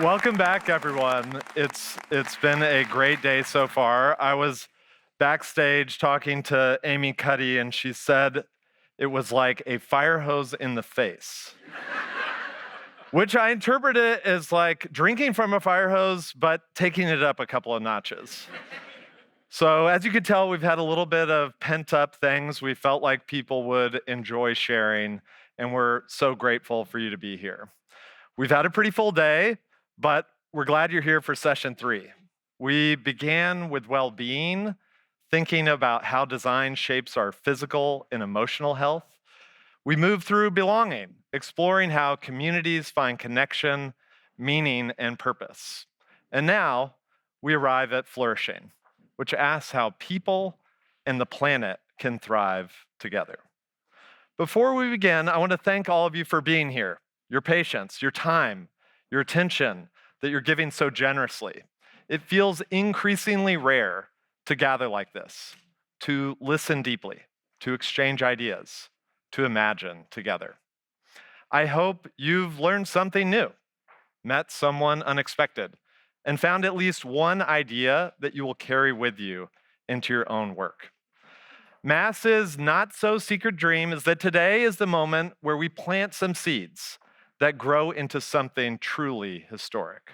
Welcome back, everyone. It's been a great day so far. I was backstage talking to Amy Cuddy, and she said it was like a fire hose in the face, which I interpret it as like drinking from a fire hose, but taking it up a couple of notches. So as you can tell, we've had a little bit of pent-up things we felt like people would enjoy sharing, and we're so grateful for you to be here. We've had a pretty full day, but we're glad you're here for session 3. We began with well-being, thinking about how design shapes our physical and emotional health. We moved through belonging, exploring how communities find connection, meaning, and purpose. And now we arrive at flourishing, which asks how people and the planet can thrive together. Before we begin, I want to thank all of you for being here, your patience, your time, your attention that you're giving so generously. It feels increasingly rare to gather like this, to listen deeply, to exchange ideas, to imagine together. I hope you've learned something new, met someone unexpected, and found at least one idea that you will carry with you into your own work. Mass's not-so-secret dream is that today is the moment where we plant some seeds that grow into something truly historic.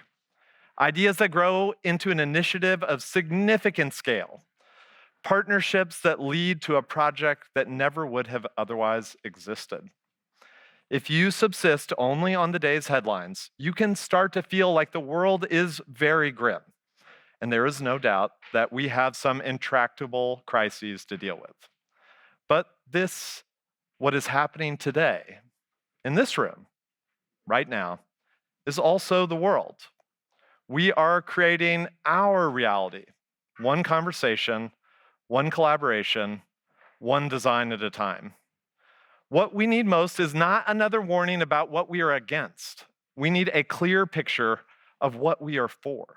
Ideas that grow into an initiative of significant scale. Partnerships that lead to a project that never would have otherwise existed. If you subsist only on the day's headlines, you can start to feel like the world is very grim. And there is no doubt that we have some intractable crises to deal with. But this, what is happening today, in this room, right now, is also the world. We are creating our reality, one conversation, one collaboration, one design at a time. What we need most is not another warning about what we are against. We need a clear picture of what we are for,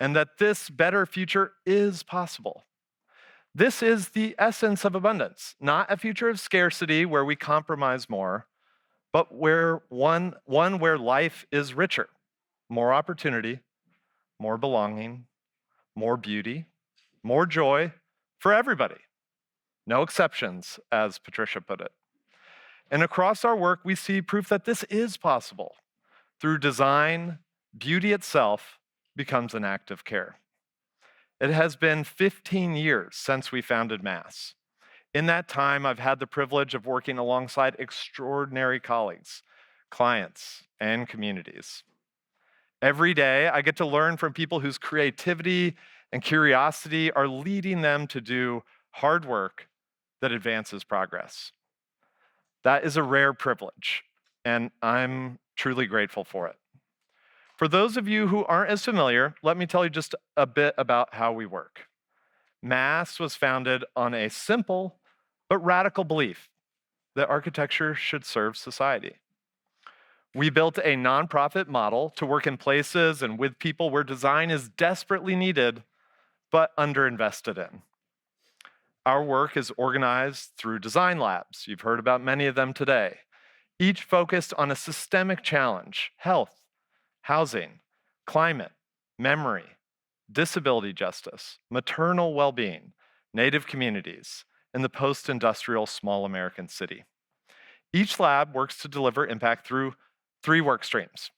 and that this better future is possible. This is the essence of abundance, not a future of scarcity where we compromise more, but where one where life is richer, more opportunity, more belonging, more beauty, more joy for everybody. No exceptions, as Patricia put it. And across our work, we see proof that this is possible. Through design, beauty itself becomes an act of care. It has been 15 years since we founded Mass. In that time, I've had the privilege of working alongside extraordinary colleagues, clients, and communities. Every day, I get to learn from people whose creativity and curiosity are leading them to do hard work that advances progress. That is a rare privilege, and I'm truly grateful for it. For those of you who aren't as familiar, let me tell you just a bit about how we work. Mass was founded on a simple but radical belief that architecture should serve society. We built a nonprofit model to work in places and with people where design is desperately needed but underinvested in. Our work is organized through design labs. You've heard about many of them today, each focused on a systemic challenge: health, housing, climate, memory, disability justice, maternal well-being, Native communities, and the post-industrial small American city. Each lab works to deliver impact through 3 work streams.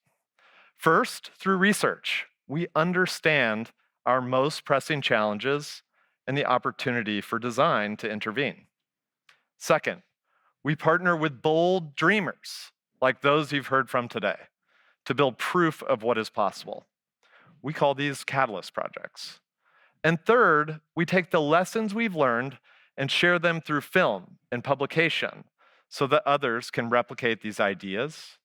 First, through research, we understand our most pressing challenges and the opportunity for design to intervene. Second, we partner with bold dreamers, like those you've heard from today, to build proof of what is possible. We call these catalyst projects. And third, we take the lessons we've learned and share them through film and publication so that others can replicate these ideas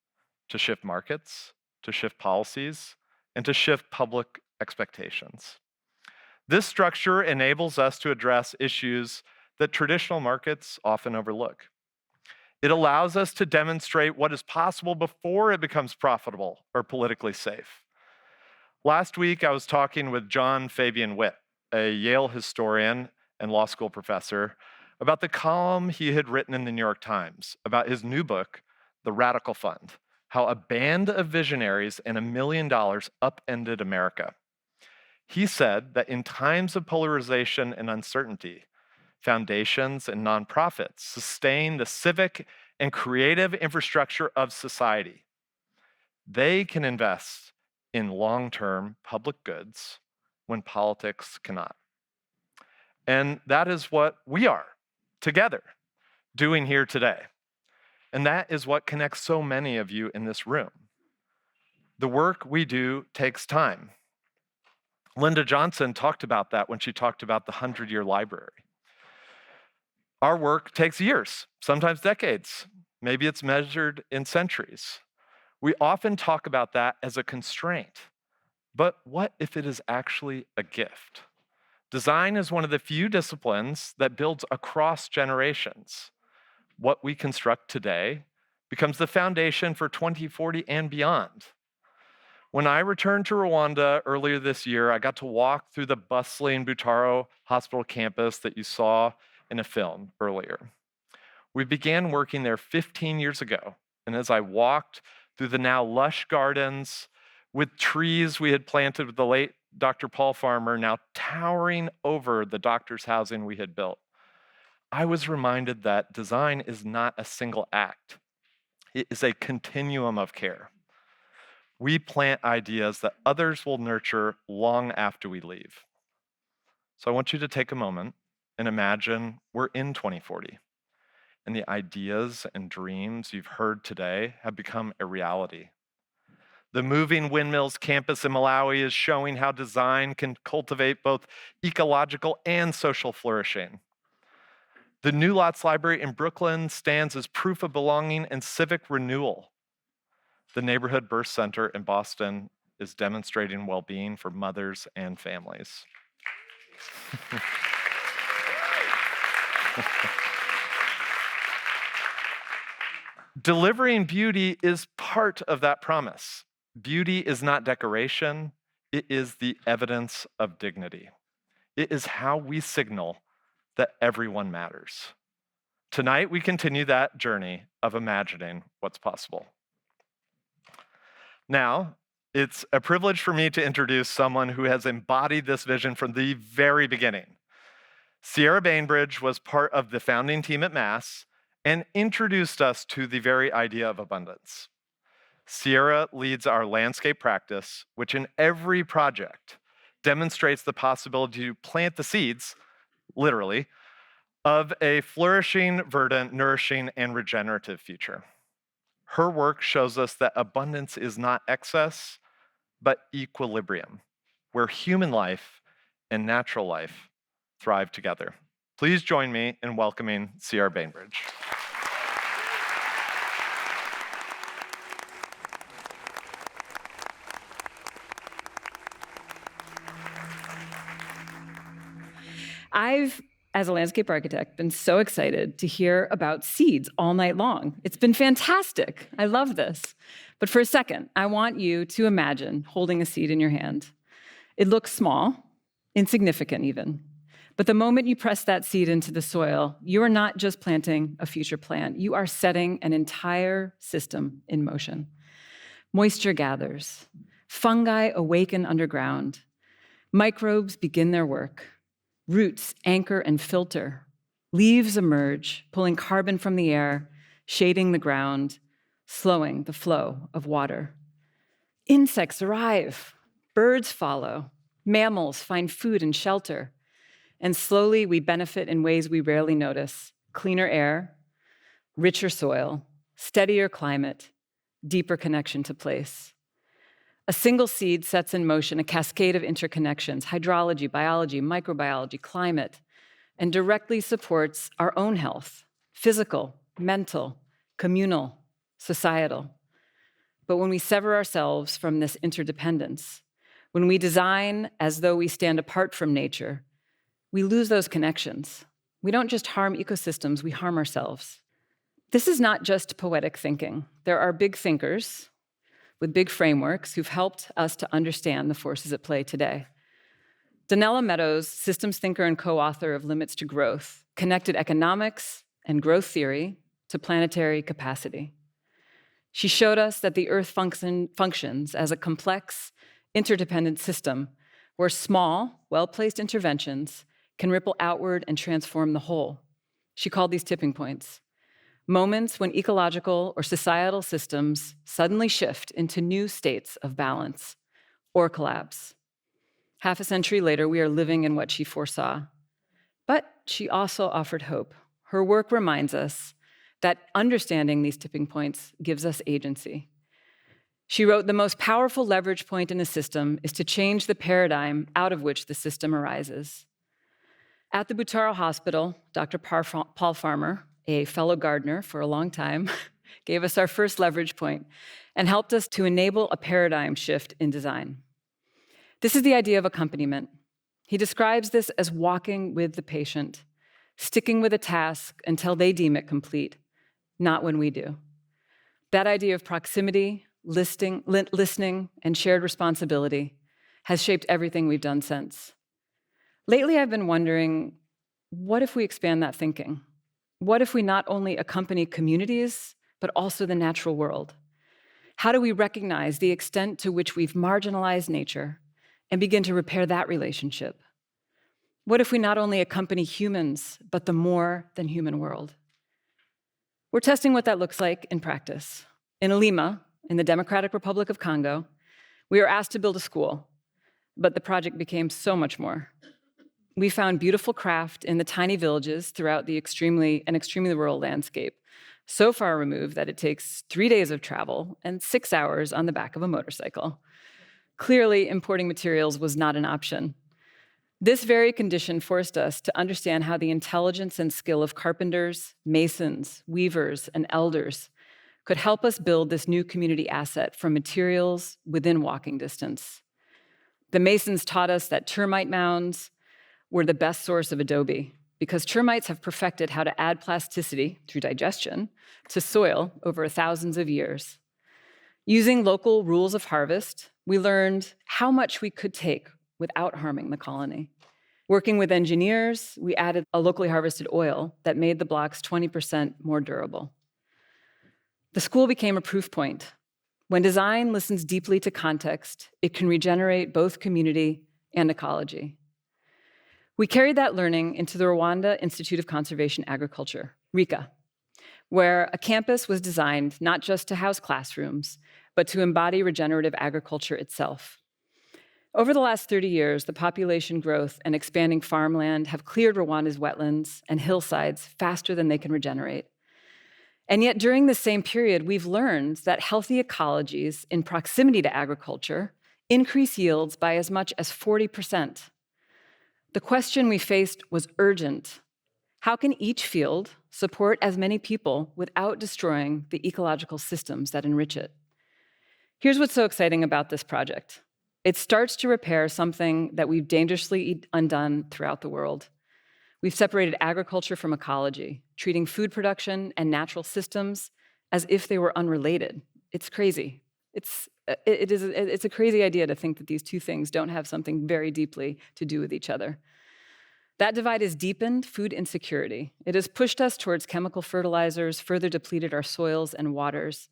to shift markets, to shift policies, and to shift public expectations. This structure enables us to address issues that traditional markets often overlook. It allows us to demonstrate what is possible before it becomes profitable or politically safe. Last week, I was talking with John Fabian Witt, a Yale historian and law school professor, about the column he had written in the New York Times about his new book, The Radical Fund, how a band of visionaries and $1 million upended America. He said that in times of polarization and uncertainty, foundations and nonprofits sustain the civic and creative infrastructure of society. They can invest in long-term public goods when politics cannot. And that is what we are, together, doing here today. And that is what connects so many of you in this room. The work we do takes time. Linda Johnson talked about that when she talked about the 100-year library. Our work takes years, sometimes decades. Maybe it's measured in centuries. We often talk about that as a constraint. But what if it is actually a gift? Design is one of the few disciplines that builds across generations. What we construct today becomes the foundation for 2040 and beyond. When I returned to Rwanda earlier this year, I got to walk through the bustling Butaro Hospital campus that you saw in a film earlier. We began working there 15 years ago, and as I walked through the now lush gardens with trees we had planted with the late Dr. Paul Farmer now towering over the doctor's housing we had built, I was reminded that design is not a single act. It is a continuum of care. We plant ideas that others will nurture long after we leave. So I want you to take a moment and imagine we're in 2040, and the ideas and dreams you've heard today have become a reality. The Moving Windmills campus in Malawi is showing how design can cultivate both ecological and social flourishing. The New Lots Library in Brooklyn stands as proof of belonging and civic renewal. The Neighborhood Birth Center in Boston is demonstrating well-being for mothers and families. Delivering beauty is part of that promise. Beauty is not decoration, it is the evidence of dignity. It is how we signal that everyone matters. Tonight, we continue that journey of imagining what's possible. Now, it's a privilege for me to introduce someone who has embodied this vision from the very beginning. Sierra Bainbridge was part of the founding team at Mass and introduced us to the very idea of abundance. Sierra leads our landscape practice, which in every project demonstrates the possibility to plant the seeds, literally, of a flourishing, verdant, nourishing, and regenerative future. Her work shows us that abundance is not excess, but equilibrium, where human life and natural life thrive together. Please join me in welcoming Sierra Bainbridge. I've, as a landscape architect, been so excited to hear about seeds all night long. It's been fantastic. I love this. But for a second, I want you to imagine holding a seed in your hand. It looks small, insignificant even. But the moment you press that seed into the soil, you are not just planting a future plant. You are setting an entire system in motion. Moisture gathers. Fungi awaken underground. Microbes begin their work. Roots anchor and filter. Leaves emerge, pulling carbon from the air, shading the ground, slowing the flow of water. Insects arrive. Birds follow. Mammals find food and shelter. And slowly we benefit in ways we rarely notice. Cleaner air, richer soil, steadier climate, deeper connection to place. A single seed sets in motion a cascade of interconnections, hydrology, biology, microbiology, climate, and directly supports our own health, physical, mental, communal, societal. But when we sever ourselves from this interdependence, when we design as though we stand apart from nature, we lose those connections. We don't just harm ecosystems, we harm ourselves. This is not just poetic thinking. There are big thinkers with big frameworks who've helped us to understand the forces at play today. Donella Meadows, systems thinker and co-author of Limits to Growth, connected economics and growth theory to planetary capacity. She showed us that the Earth functions as a complex, interdependent system where small, well-placed interventions can ripple outward and transform the whole. She called these tipping points, moments when ecological or societal systems suddenly shift into new states of balance or collapse. Half a century later, we are living in what she foresaw. But she also offered hope. Her work reminds us that understanding these tipping points gives us agency. She wrote, "The most powerful leverage point in a system is to change the paradigm out of which the system arises." At the Butaro Hospital, Dr. Paul Farmer, a fellow gardener for a long time, gave us our first leverage point and helped us to enable a paradigm shift in design. This is the idea of accompaniment. He describes this as walking with the patient, sticking with a task until they deem it complete, not when we do. That idea of proximity, listening, and shared responsibility has shaped everything we've done since. Lately, I've been wondering, what if we expand that thinking? What if we not only accompany communities, but also the natural world? How do we recognize the extent to which we've marginalized nature and begin to repair that relationship? What if we not only accompany humans, but the more than human world? We're testing what that looks like in practice. In Lima, in the Democratic Republic of Congo, we were asked to build a school, but the project became so much more. We found beautiful craft in the tiny villages throughout an extremely rural landscape, so far removed that it takes 3 days of travel and 6 hours on the back of a motorcycle. Clearly, importing materials was not an option. This very condition forced us to understand how the intelligence and skill of carpenters, masons, weavers, and elders could help us build this new community asset from materials within walking distance. The masons taught us that termite mounds were the best source of adobe because termites have perfected how to add plasticity through digestion to soil over thousands of years. Using local rules of harvest, we learned how much we could take without harming the colony. Working with engineers, we added a locally harvested oil that made the blocks 20% more durable. The school became a proof point. When design listens deeply to context, it can regenerate both community and ecology. We carried that learning into the Rwanda Institute of Conservation Agriculture, RICA, where a campus was designed not just to house classrooms, but to embody regenerative agriculture itself. Over the last 30 years, the population growth and expanding farmland have cleared Rwanda's wetlands and hillsides faster than they can regenerate. And yet, during the same period, we've learned that healthy ecologies in proximity to agriculture increase yields by as much as 40%. The question we faced was urgent. How can each field support as many people without destroying the ecological systems that enrich it? Here's what's so exciting about this project. It starts to repair something that we've dangerously undone throughout the world. We've separated agriculture from ecology, treating food production and natural systems as if they were unrelated. It's crazy. It's a crazy idea to think that these two things don't have something very deeply to do with each other. That divide has deepened food insecurity. It has pushed us towards chemical fertilizers, further depleted our soils and waters.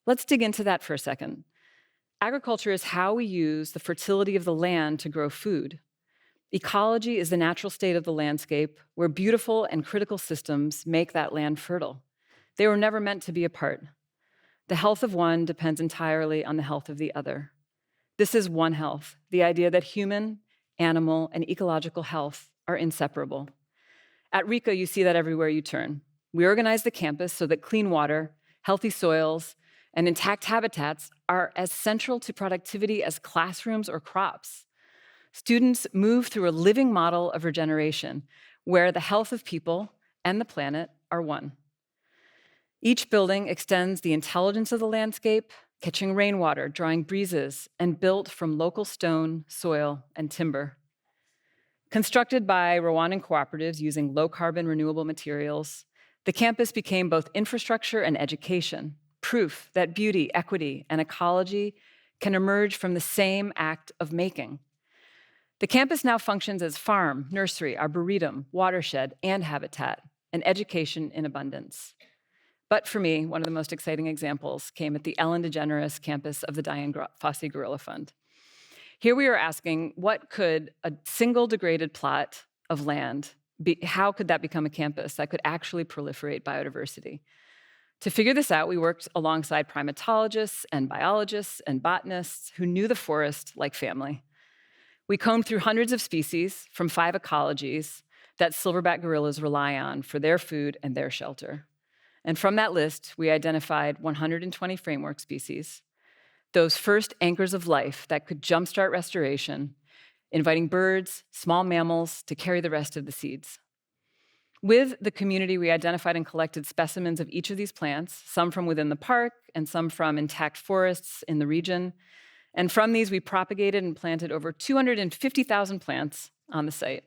Let's dig into that for a second. Agriculture is how we use the fertility of the land to grow food. Ecology is the natural state of the landscape where beautiful and critical systems make that land fertile. They were never meant to be apart. The health of one depends entirely on the health of the other. This is One Health, the idea that human, animal, and ecological health are inseparable. At RICA, you see that everywhere you turn. We organize the campus so that clean water, healthy soils, and intact habitats are as central to productivity as classrooms or crops. Students move through a living model of regeneration where the health of people and the planet are one. Each building extends the intelligence of the landscape, catching rainwater, drawing breezes, and built from local stone, soil, and timber. Constructed by Rwandan cooperatives using low-carbon renewable materials, the campus became both infrastructure and education, proof that beauty, equity, and ecology can emerge from the same act of making. The campus now functions as farm, nursery, arboretum, watershed, and habitat, and education in abundance. But for me, one of the most exciting examples came at the Ellen DeGeneres campus of the Dian Fossey Gorilla Fund. Here we are asking, what could a single degraded plot of land be, how could that become a campus that could actually proliferate biodiversity? To figure this out, we worked alongside primatologists and biologists and botanists who knew the forest like family. We combed through hundreds of species from 5 ecologies that silverback gorillas rely on for their food and their shelter. And from that list, we identified 120 framework species, those first anchors of life that could jumpstart restoration, inviting birds, small mammals to carry the rest of the seeds. With the community, we identified and collected specimens of each of these plants, some from within the park and some from intact forests in the region. And from these, we propagated and planted over 250,000 plants on the site.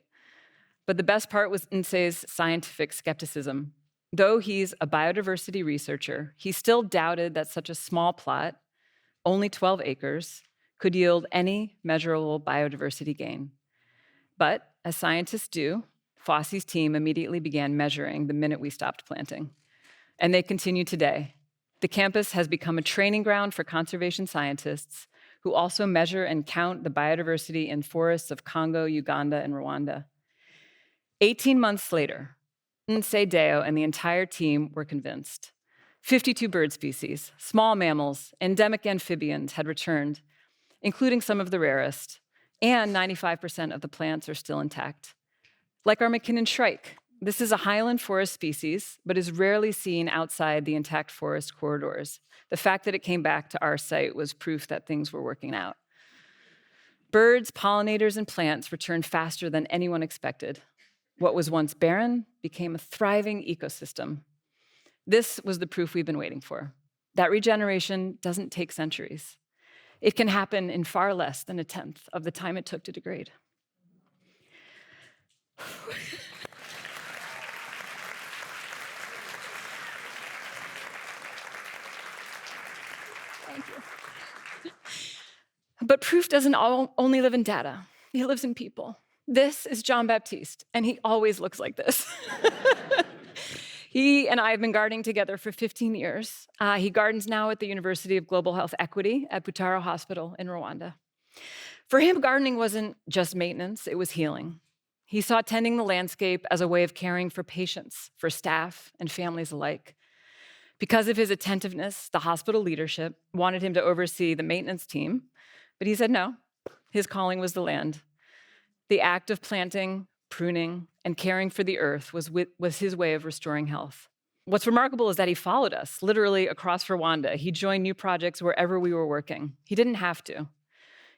But the best part was Nsei's scientific skepticism. Though he's a biodiversity researcher, he still doubted that such a small plot, only 12 acres, could yield any measurable biodiversity gain. But as scientists do, Fossey's team immediately began measuring the minute we stopped planting. And they continue today. The campus has become a training ground for conservation scientists who also measure and count the biodiversity in forests of Congo, Uganda, and Rwanda. 18 months later, Nsei Deo and the entire team were convinced. 52 bird species, small mammals, endemic amphibians had returned, including some of the rarest, and 95% of the plants are still intact. Like our McKinnon shrike, this is a highland forest species, but is rarely seen outside the intact forest corridors. The fact that it came back to our site was proof that things were working out. Birds, pollinators, and plants returned faster than anyone expected. What was once barren became a thriving ecosystem. This was the proof we've been waiting for. That regeneration doesn't take centuries. It can happen in far less than 1/10 of the time it took to degrade. Thank you. But proof doesn't only live in data. It lives in people. This is Jean Baptiste, and he always looks like this. He and I have been gardening together for 15 years. He gardens now at the University of Global Health Equity at Butaro Hospital in Rwanda. For him, gardening wasn't just maintenance, it was healing. He saw tending the landscape as a way of caring for patients, for staff, and families alike. Because of his attentiveness, the hospital leadership wanted him to oversee the maintenance team, but he said no. His calling was the land. The act of planting, pruning, and caring for the earth was his way of restoring health. What's remarkable is that he followed us, literally across Rwanda. He joined new projects wherever we were working. He didn't have to.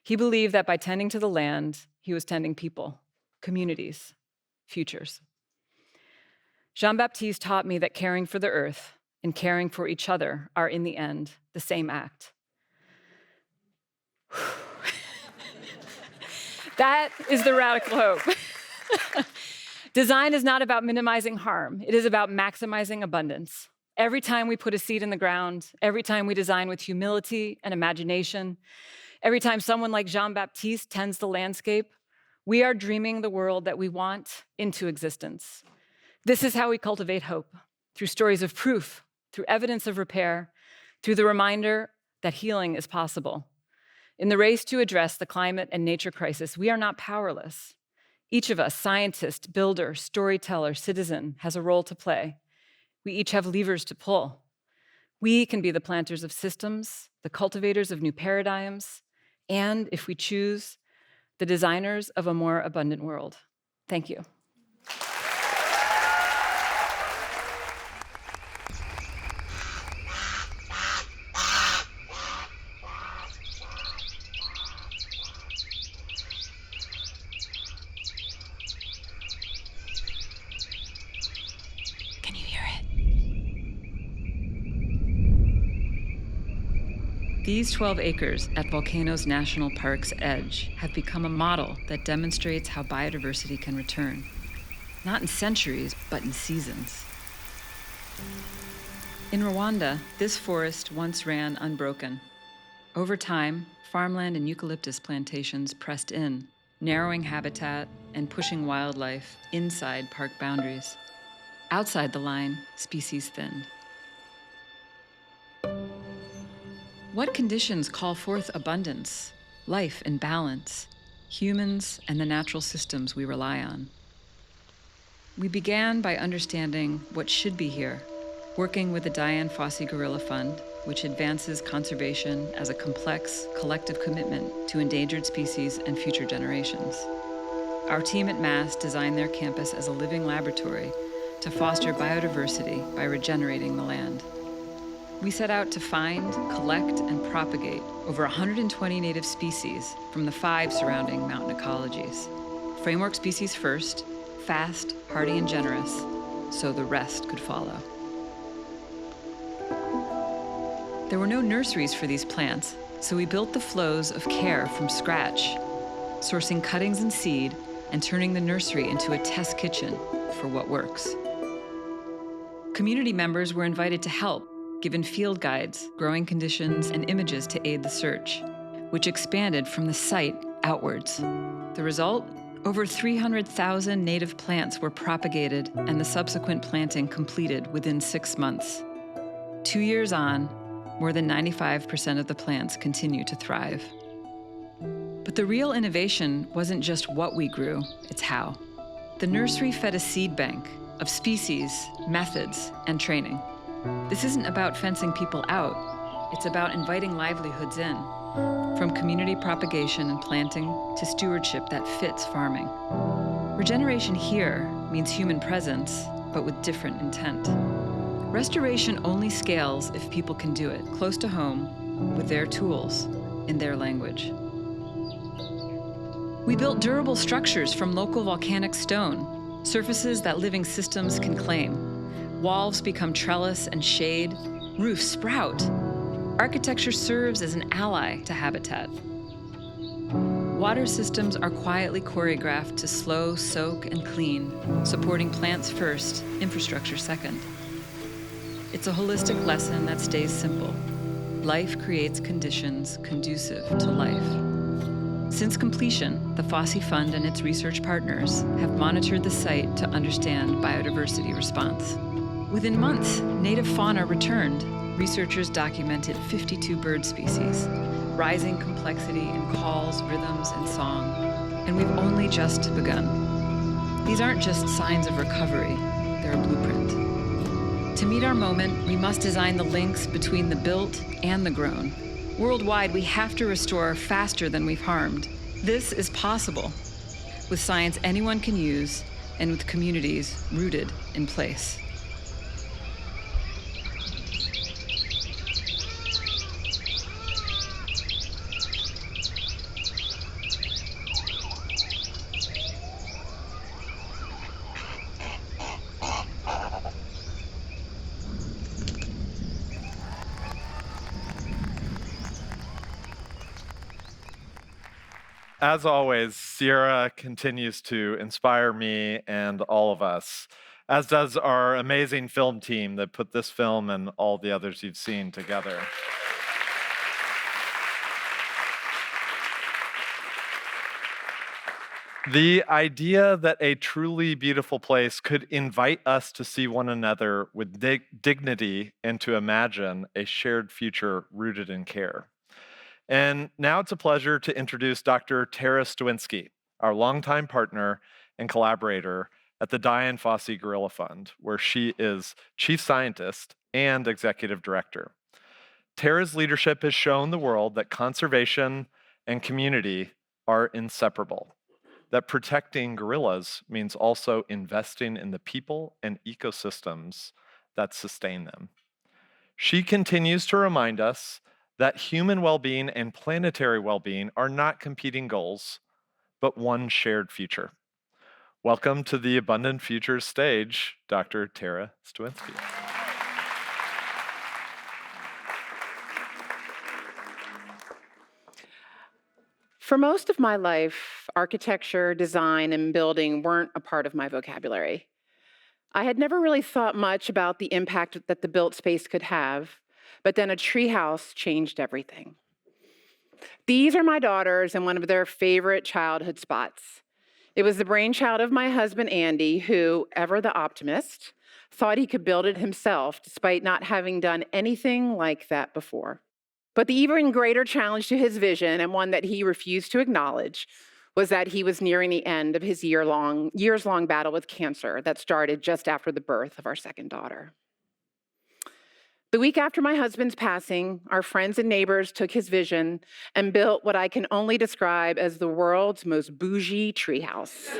He believed that by tending to the land, he was tending people, communities, futures. Jean-Baptiste taught me that caring for the earth and caring for each other are, in the end, the same act. That is the radical hope. Design is not about minimizing harm. It is about maximizing abundance. Every time we put a seed in the ground, every time we design with humility and imagination, every time someone like Jean-Baptiste tends the landscape, we are dreaming the world that we want into existence. This is how we cultivate hope, through stories of proof, through evidence of repair, through the reminder that healing is possible. In the race to address the climate and nature crisis, we are not powerless. Each of us, scientist, builder, storyteller, citizen, has a role to play. We each have levers to pull. We can be the planters of systems, the cultivators of new paradigms, and, if we choose, the designers of a more abundant world. Thank you. Can you hear it? These 12 acres at Volcanoes National Park's edge have become a model that demonstrates how biodiversity can return, not in centuries, but in seasons. In Rwanda, this forest once ran unbroken. Over time, farmland and eucalyptus plantations pressed in, narrowing habitat and pushing wildlife inside park boundaries. Outside the line, species thinned. What conditions call forth abundance, life and balance, humans and the natural systems we rely on? We began by understanding what should be here, working with the Dian Fossey Gorilla Fund, which advances conservation as a complex, collective commitment to endangered species and future generations. Our team at Mass designed their campus as a living laboratory to foster biodiversity by regenerating the land. We set out to find, collect, and propagate over 120 native species from the 5 surrounding mountain ecologies. Framework species first, fast, hardy, and generous, so the rest could follow. There were no nurseries for these plants, so we built the flows of care from scratch, sourcing cuttings and seed and turning the nursery into a test kitchen for what works. Community members were invited to help, given field guides, growing conditions, and images to aid the search, which expanded from the site outwards. The result? Over 300,000 native plants were propagated and the subsequent planting completed within 6 months. 2 years on, more than 95% of the plants continue to thrive. But the real innovation wasn't just what we grew, it's how. The nursery fed a seed bank of species, methods, and training. This isn't about fencing people out, it's about inviting livelihoods in, from community propagation and planting to stewardship that fits farming. Regeneration here means human presence, but with different intent. Restoration only scales if people can do it close to home, with their tools, in their language. We built durable structures from local volcanic stone, surfaces that living systems can claim. Walls become trellis and shade, roofs sprout. Architecture serves as an ally to habitat. Water systems are quietly choreographed to slow, soak, and clean, supporting plants first, infrastructure second. It's a holistic lesson that stays simple. Life creates conditions conducive to life. Since completion, the Fossey Fund and its research partners have monitored the site to understand biodiversity response. Within months, native fauna returned. Researchers documented 52 bird species, rising complexity in calls, rhythms, and song. And we've only just begun. These aren't just signs of recovery, they're a blueprint. To meet our moment, we must design the links between the built and the grown. Worldwide, we have to restore faster than we've harmed. This is possible with science anyone can use and with communities rooted in place. As always, Sierra continues to inspire me and all of us, as does our amazing film team that put this film and all the others you've seen together. The idea that a truly beautiful place could invite us to see one another with dignity and to imagine a shared future rooted in care. And now it's a pleasure to introduce Dr. Tara Stoinski, our longtime partner and collaborator at the Dian Fossey Gorilla Fund, where she is chief scientist and executive director. Tara's leadership has shown the world that conservation and community are inseparable, that protecting gorillas means also investing in the people and ecosystems that sustain them. She continues to remind us that human well-being and planetary well-being are not competing goals, but one shared future. Welcome to the Abundant Futures stage, Dr. Tara Stoinski. For most of my life, architecture, design, and building weren't a part of my vocabulary. I had never really thought much about the impact that the built space could have, but then a treehouse changed everything. These are my daughters and one of their favorite childhood spots. It was the brainchild of my husband, Andy, who, ever the optimist, thought he could build it himself despite not having done anything like that before. But the even greater challenge to his vision, and one that he refused to acknowledge, was that he was nearing the end of his years-long battle with cancer that started just after the birth of our second daughter. The week after my husband's passing, our friends and neighbors took his vision and built what I can only describe as the world's most bougie treehouse.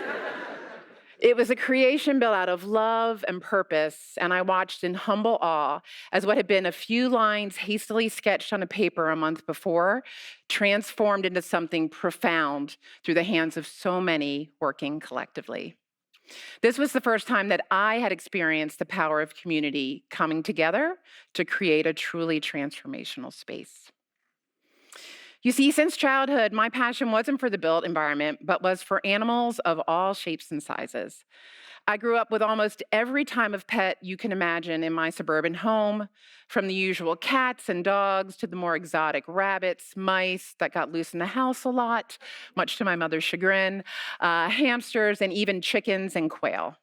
It was a creation built out of love and purpose, and I watched in humble awe as what had been a few lines hastily sketched on a paper a month before transformed into something profound through the hands of so many working collectively. This was the first time that I had experienced the power of community coming together to create a truly transformational space. You see, since childhood, my passion wasn't for the built environment, but was for animals of all shapes and sizes. I grew up with almost every type of pet you can imagine in my suburban home, from the usual cats and dogs to the more exotic rabbits, mice that got loose in the house a lot, much to my mother's chagrin, hamsters, and even chickens and quail.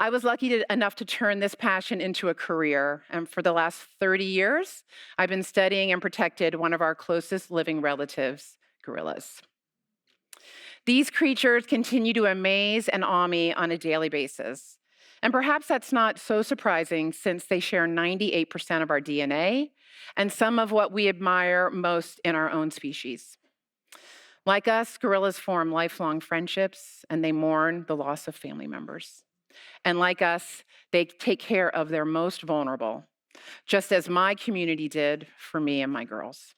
I was lucky enough to turn this passion into a career, and for the last 30 years, I've been studying and protected one of our closest living relatives, gorillas. These creatures continue to amaze and awe me on a daily basis. And perhaps that's not so surprising since they share 98% of our DNA and some of what we admire most in our own species. Like us, gorillas form lifelong friendships and they mourn the loss of family members. And like us, they take care of their most vulnerable, just as my community did for me and my girls.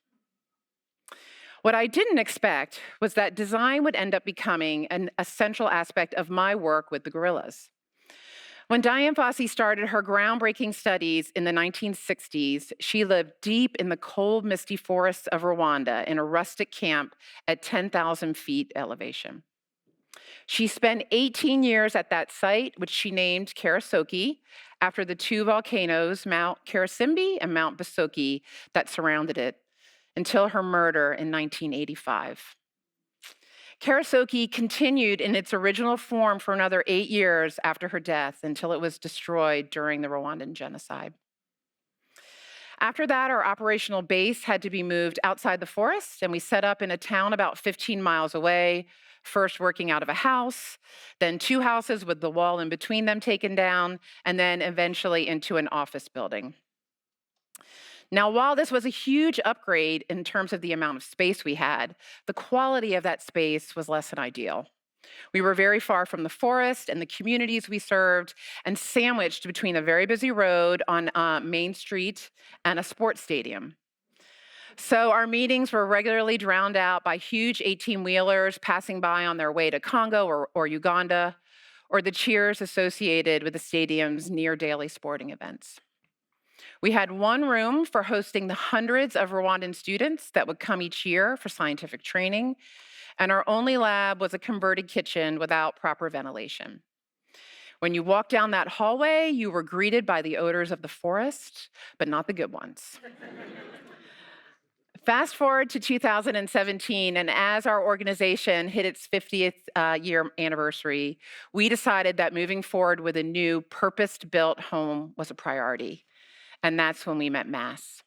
What I didn't expect was that design would end up becoming an essential aspect of my work with the gorillas. When Dian Fossey started her groundbreaking studies in the 1960s, she lived deep in the cold, misty forests of Rwanda in a rustic camp at 10,000 feet elevation. She spent 18 years at that site, which she named Karasoke, after the two volcanoes, Mount Karasimbi and Mount Basoki, that surrounded it, until her murder in 1985. Karasoke continued in its original form for another 8 years after her death, until it was destroyed during the Rwandan genocide. After that, our operational base had to be moved outside the forest, and we set up in a town about 15 miles away, first working out of a house, then 2 houses with the wall in between them taken down, and then eventually into an office building. Now, while this was a huge upgrade in terms of the amount of space we had, the quality of that space was less than ideal. We were very far from the forest and the communities we served, and sandwiched between a very busy road on Main Street and a sports stadium. So our meetings were regularly drowned out by huge 18-wheelers passing by on their way to Congo or Uganda, or the cheers associated with the stadium's near-daily sporting events. We had one room for hosting the hundreds of Rwandan students that would come each year for scientific training, and our only lab was a converted kitchen without proper ventilation. When you walked down that hallway, you were greeted by the odors of the forest, but not the good ones. Fast forward to 2017, and as our organization hit its 50th year anniversary, we decided that moving forward with a new purpose-built home was a priority, and that's when we met Mass.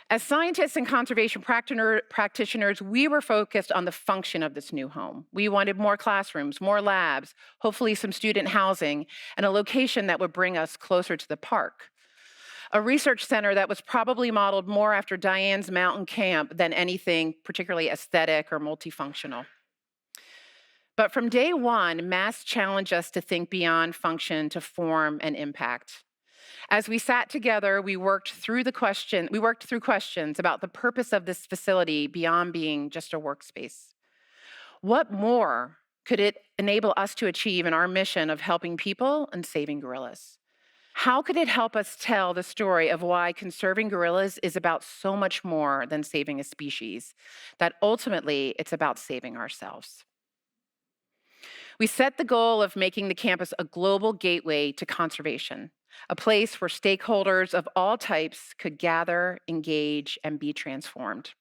As scientists and conservation practitioners, we were focused on the function of this new home. We wanted more classrooms, more labs, hopefully some student housing, and a location that would bring us closer to the park. A research center that was probably modeled more after Dian's mountain camp than anything particularly aesthetic or multifunctional. But from day one, Mass challenged us to think beyond function to form and impact. As we sat together, we worked through questions about the purpose of this facility beyond being just a workspace. What more could it enable us to achieve in our mission of helping people and saving gorillas? How could it help us tell the story of why conserving gorillas is about so much more than saving a species, that ultimately it's about saving ourselves? We set the goal of making the campus a global gateway to conservation, a place where stakeholders of all types could gather, engage, and be transformed.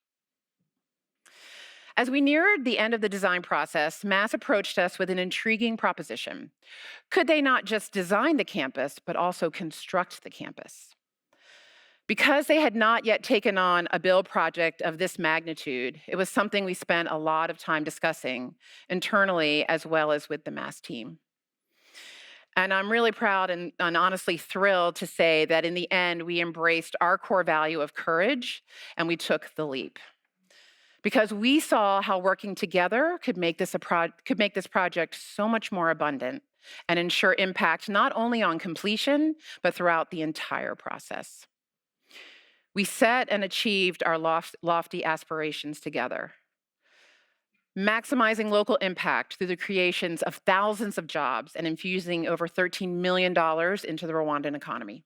As we neared the end of the design process, Mass approached us with an intriguing proposition. Could they not just design the campus, but also construct the campus? Because they had not yet taken on a build project of this magnitude, it was something we spent a lot of time discussing internally as well as with the MASS team. And I'm really proud and honestly thrilled to say that in the end, we embraced our core value of courage and we took the leap. Because we saw how working together could make this project so much more abundant and ensure impact not only on completion, but throughout the entire process. We set and achieved our lofty aspirations together, maximizing local impact through the creations of thousands of jobs and infusing over $13 million into the Rwandan economy,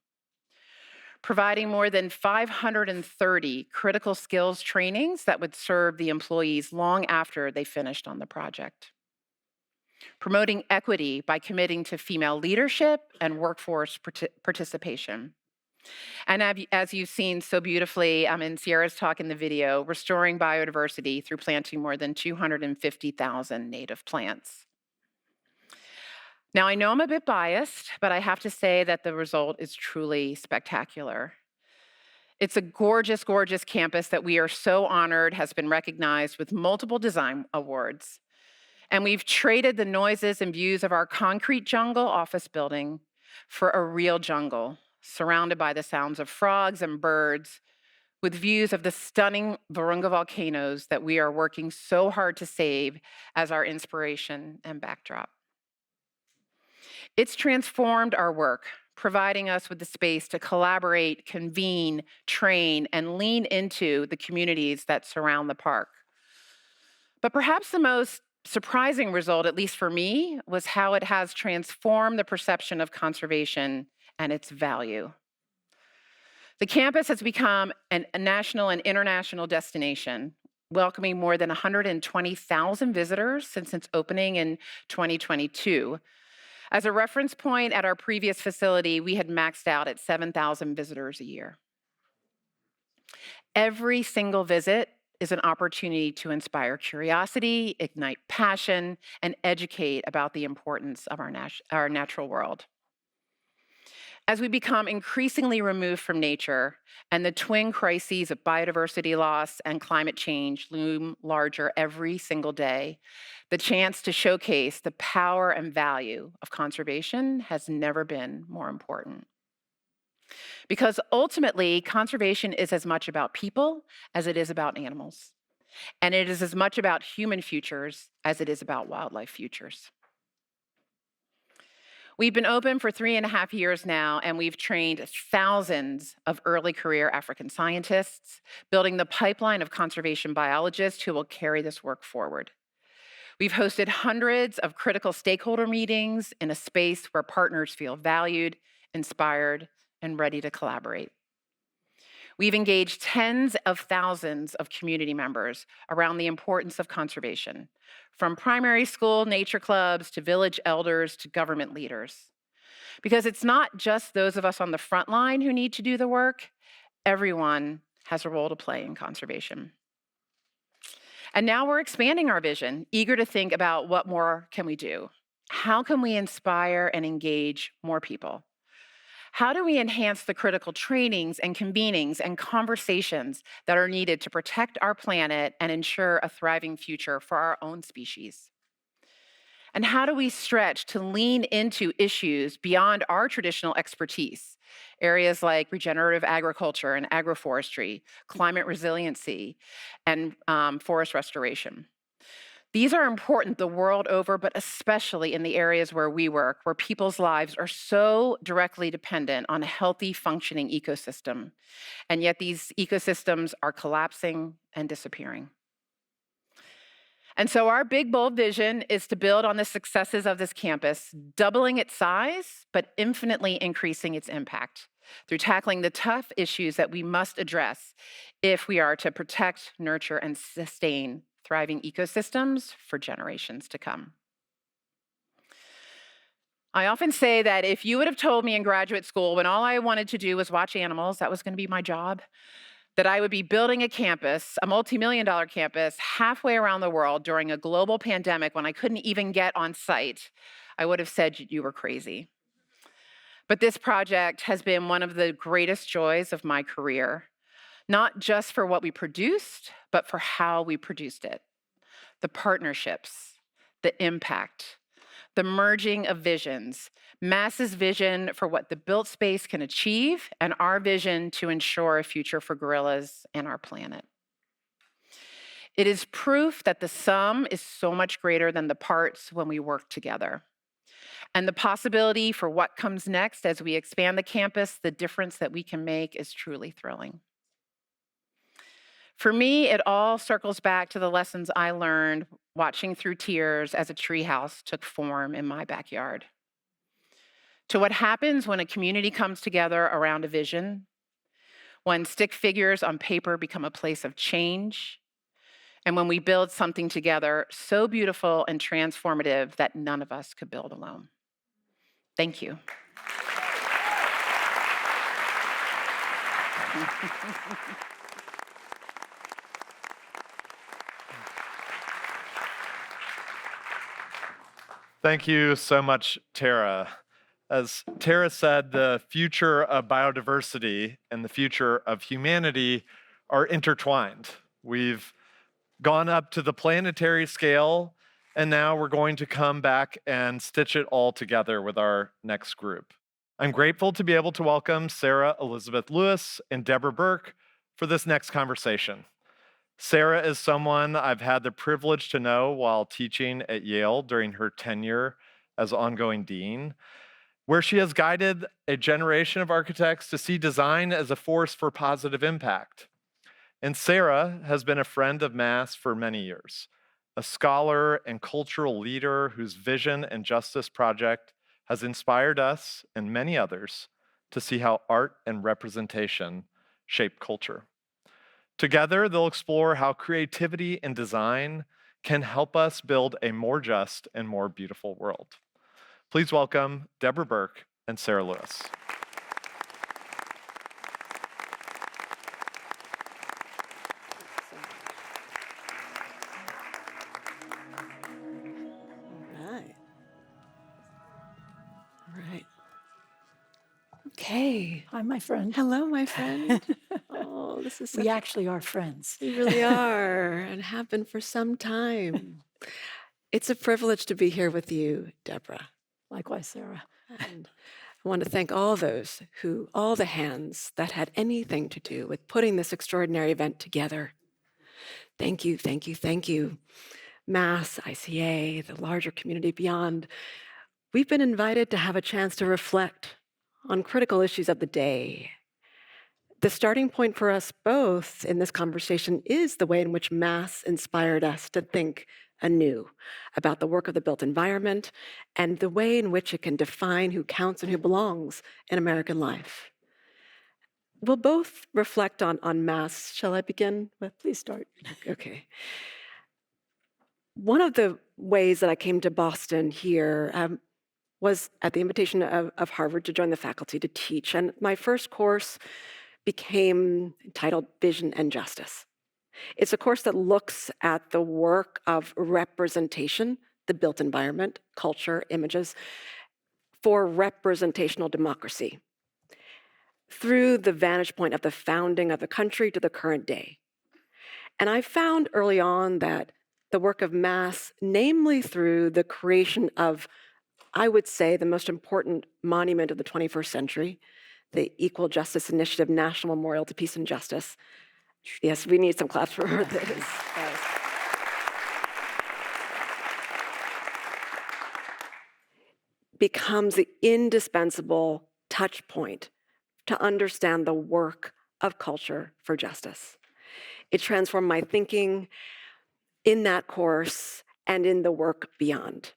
providing more than 530 critical skills trainings that would serve the employees long after they finished on the project, promoting equity by committing to female leadership and workforce participation. And as you've seen so beautifully in Sierra's talk in the video, restoring biodiversity through planting more than 250,000 native plants. Now, I know I'm a bit biased, but I have to say that the result is truly spectacular. It's a gorgeous, gorgeous campus that we are so honored has been recognized with multiple design awards. And we've traded the noises and views of our concrete jungle office building for a real jungle, surrounded by the sounds of frogs and birds, with views of the stunning Virunga volcanoes that we are working so hard to save as our inspiration and backdrop. It's transformed our work, providing us with the space to collaborate, convene, train, and lean into the communities that surround the park. But perhaps the most surprising result, at least for me, was how it has transformed the perception of conservation and its value. The campus has become a national and international destination, welcoming more than 120,000 visitors since its opening in 2022. As a reference point, at our previous facility, we had maxed out at 7,000 visitors a year. Every single visit is an opportunity to inspire curiosity, ignite passion, and educate about the importance of our natural world. As we become increasingly removed from nature and the twin crises of biodiversity loss and climate change loom larger every single day, the chance to showcase the power and value of conservation has never been more important. Because ultimately, conservation is as much about people as it is about animals. And it is as much about human futures as it is about wildlife futures. We've been open for 3.5 years now, and we've trained thousands of early career African scientists, building the pipeline of conservation biologists who will carry this work forward. We've hosted hundreds of critical stakeholder meetings in a space where partners feel valued, inspired, and ready to collaborate. We've engaged tens of thousands of community members around the importance of conservation, from primary school nature clubs to village elders to government leaders. Because it's not just those of us on the front line who need to do the work, everyone has a role to play in conservation. And now we're expanding our vision, eager to think about what more can we do? How can we inspire and engage more people? How do we enhance the critical trainings and convenings and conversations that are needed to protect our planet and ensure a thriving future for our own species? And how do we stretch to lean into issues beyond our traditional expertise, areas like regenerative agriculture and agroforestry, climate resiliency, and forest restoration? These are important the world over, but especially in the areas where we work, where people's lives are so directly dependent on a healthy, functioning ecosystem. And yet these ecosystems are collapsing and disappearing. And so our big, bold vision is to build on the successes of this campus, doubling its size, but infinitely increasing its impact through tackling the tough issues that we must address if we are to protect, nurture, and sustain thriving ecosystems for generations to come. I often say that if you would have told me in graduate school when all I wanted to do was watch animals, that was going to be my job, that I would be building a campus, a multi-million-dollar campus, halfway around the world during a global pandemic when I couldn't even get on site, I would have said you were crazy. But this project has been one of the greatest joys of my career, not just for what we produced, but for how we produced it. The partnerships, the impact, the merging of visions, Mass's vision for what the built space can achieve, and our vision to ensure a future for gorillas and our planet. It is proof that the sum is so much greater than the parts when we work together. And the possibility for what comes next as we expand the campus, the difference that we can make is truly thrilling. For me, it all circles back to the lessons I learned watching through tears as a treehouse took form in my backyard. To what happens when a community comes together around a vision, when stick figures on paper become a place of change, and when we build something together so beautiful and transformative that none of us could build alone. Thank you. Thank you so much, Tara. As Tara said, the future of biodiversity and the future of humanity are intertwined. We've gone up to the planetary scale, and now we're going to come back and stitch it all together with our next group. I'm grateful to be able to welcome Sarah Elizabeth Lewis and Deborah Berke for this next conversation. Sarah is someone I've had the privilege to know while teaching at Yale during her tenure as ongoing dean, where she has guided a generation of architects to see design as a force for positive impact. And Sarah has been a friend of Mass for many years, a scholar and cultural leader whose vision and justice project has inspired us and many others to see how art and representation shape culture. Together, they'll explore how creativity and design can help us build a more just and more beautiful world. Please welcome Deborah Berke and Sarah Lewis. All right. Okay. Hi, my friend. Hello, my friend. Oh, this is We actually are friends. We really are and have been for some time. It's a privilege to be here with you, Deborah. Likewise, Sarah. And I want to thank all the hands that had anything to do with putting this extraordinary event together. Thank you, thank you, thank you. Mass, ICA, the larger community beyond. We've been invited to have a chance to reflect on critical issues of the day. The starting point for us both in this conversation is the way in which Mass inspired us to think anew about the work of the built environment and the way in which it can define who counts and who belongs in American life. We'll both reflect on Mass. Shall I begin? Please start. Okay. One of the ways that I came to Boston here was at the invitation of Harvard to join the faculty to teach. And my first course became entitled Vision and Justice. It's a course that looks at the work of representation, the built environment, culture, images, for representational democracy through the vantage point of the founding of the country to the current day. And I found early on that the work of Mass, namely through the creation of, I would say, the most important monument of the 21st century, the Equal Justice Initiative National Memorial to Peace and Justice. Yes, we need some claps for this. Becomes the indispensable touch point to understand the work of culture for justice. It transformed my thinking in that course and in the work beyond.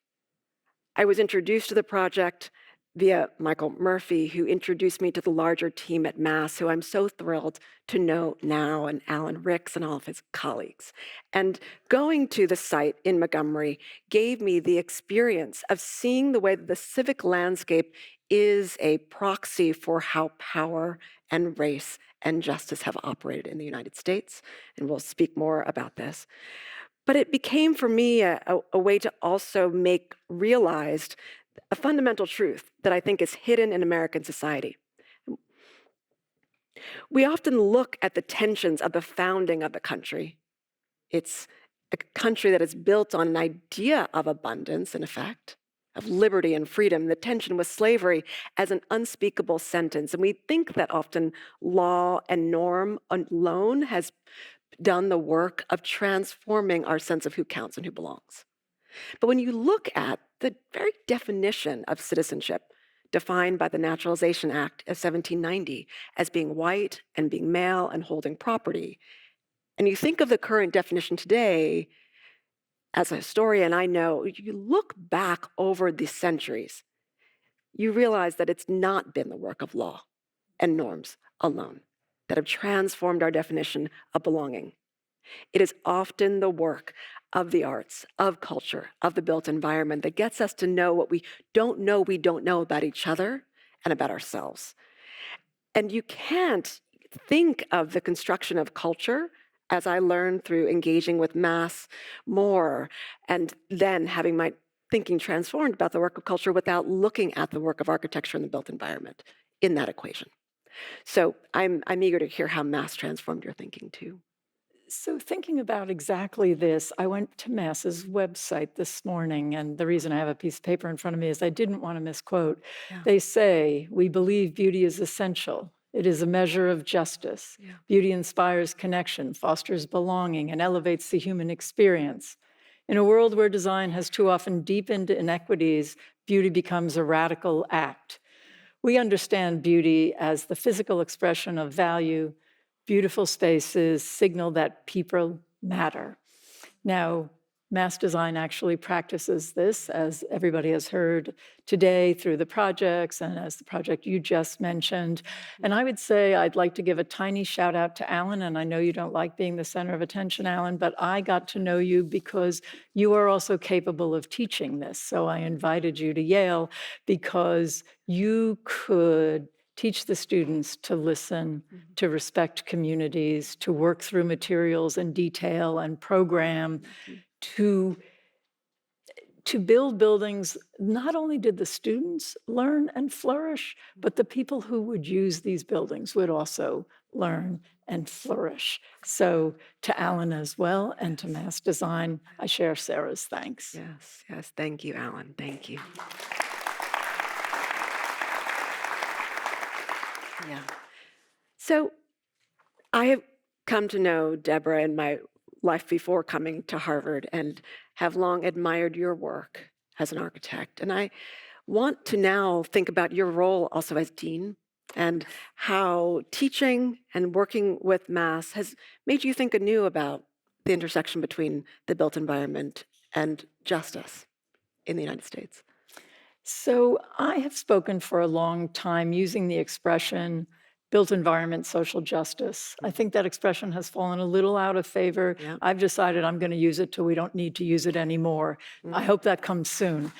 I was introduced to the project via Michael Murphy, who introduced me to the larger team at Mass, who I'm so thrilled to know now, and Alan Ricks and all of his colleagues. And going to the site in Montgomery gave me the experience of seeing the way that the civic landscape is a proxy for how power and race and justice have operated in the United States. And we'll speak more about this. But it became for me a way to also make realized a fundamental truth that I think is hidden in American society. We often look at the tensions of the founding of the country. It's a country that is built on an idea of abundance, in effect, of liberty and freedom, the tension with slavery as an unspeakable sentence. And we think that often law and norm alone has done the work of transforming our sense of who counts and who belongs. But when you look at the very definition of citizenship, defined by the Naturalization Act of 1790 as being white and being male and holding property, and you think of the current definition today, as a historian, I know, you look back over the centuries, you realize that it's not been the work of law and norms alone that have transformed our definition of belonging. It is often the work of the arts, of culture, of the built environment that gets us to know what we don't know about each other and about ourselves. And you can't think of the construction of culture, as I learned through engaging with mass more, and then having my thinking transformed about the work of culture without looking at the work of architecture and the built environment in that equation. So I'm eager to hear how mass transformed your thinking too. So thinking about exactly this, I went to Mass's website this morning, and the reason I have a piece of paper in front of me is I didn't want to misquote. Yeah. They say, we believe beauty is essential. It is a measure of justice. Yeah. Beauty inspires connection, fosters belonging, and elevates the human experience. In a world where design has too often deepened inequities, beauty becomes a radical act. We understand beauty as the physical expression of value. Beautiful spaces signal that people matter. Now, mass design actually practices this, as everybody has heard today through the projects and as the project you just mentioned. And I would say I'd like to give a tiny shout out to Alan, and I know you don't like being the center of attention, Alan, but I got to know you because you are also capable of teaching this. So I invited you to Yale because you could teach the students to listen, to respect communities, to work through materials in detail and program, to build buildings. Not only did the students learn and flourish, but the people who would use these buildings would also learn and flourish. So to Alan as well, and to Mass Design, I share Sarah's thanks. Yes, yes, thank you, Alan, thank you. Yeah. So I have come to know Deborah in my life before coming to Harvard and have long admired your work as an architect. And I want to now think about your role also as dean and how teaching and working with mass has made you think anew about the intersection between the built environment and justice in the United States. So I have spoken for a long time using the expression built environment, social justice. I think that expression has fallen a little out of favor. Yeah. I've decided I'm going to use it till we don't need to use it anymore. I hope that comes soon.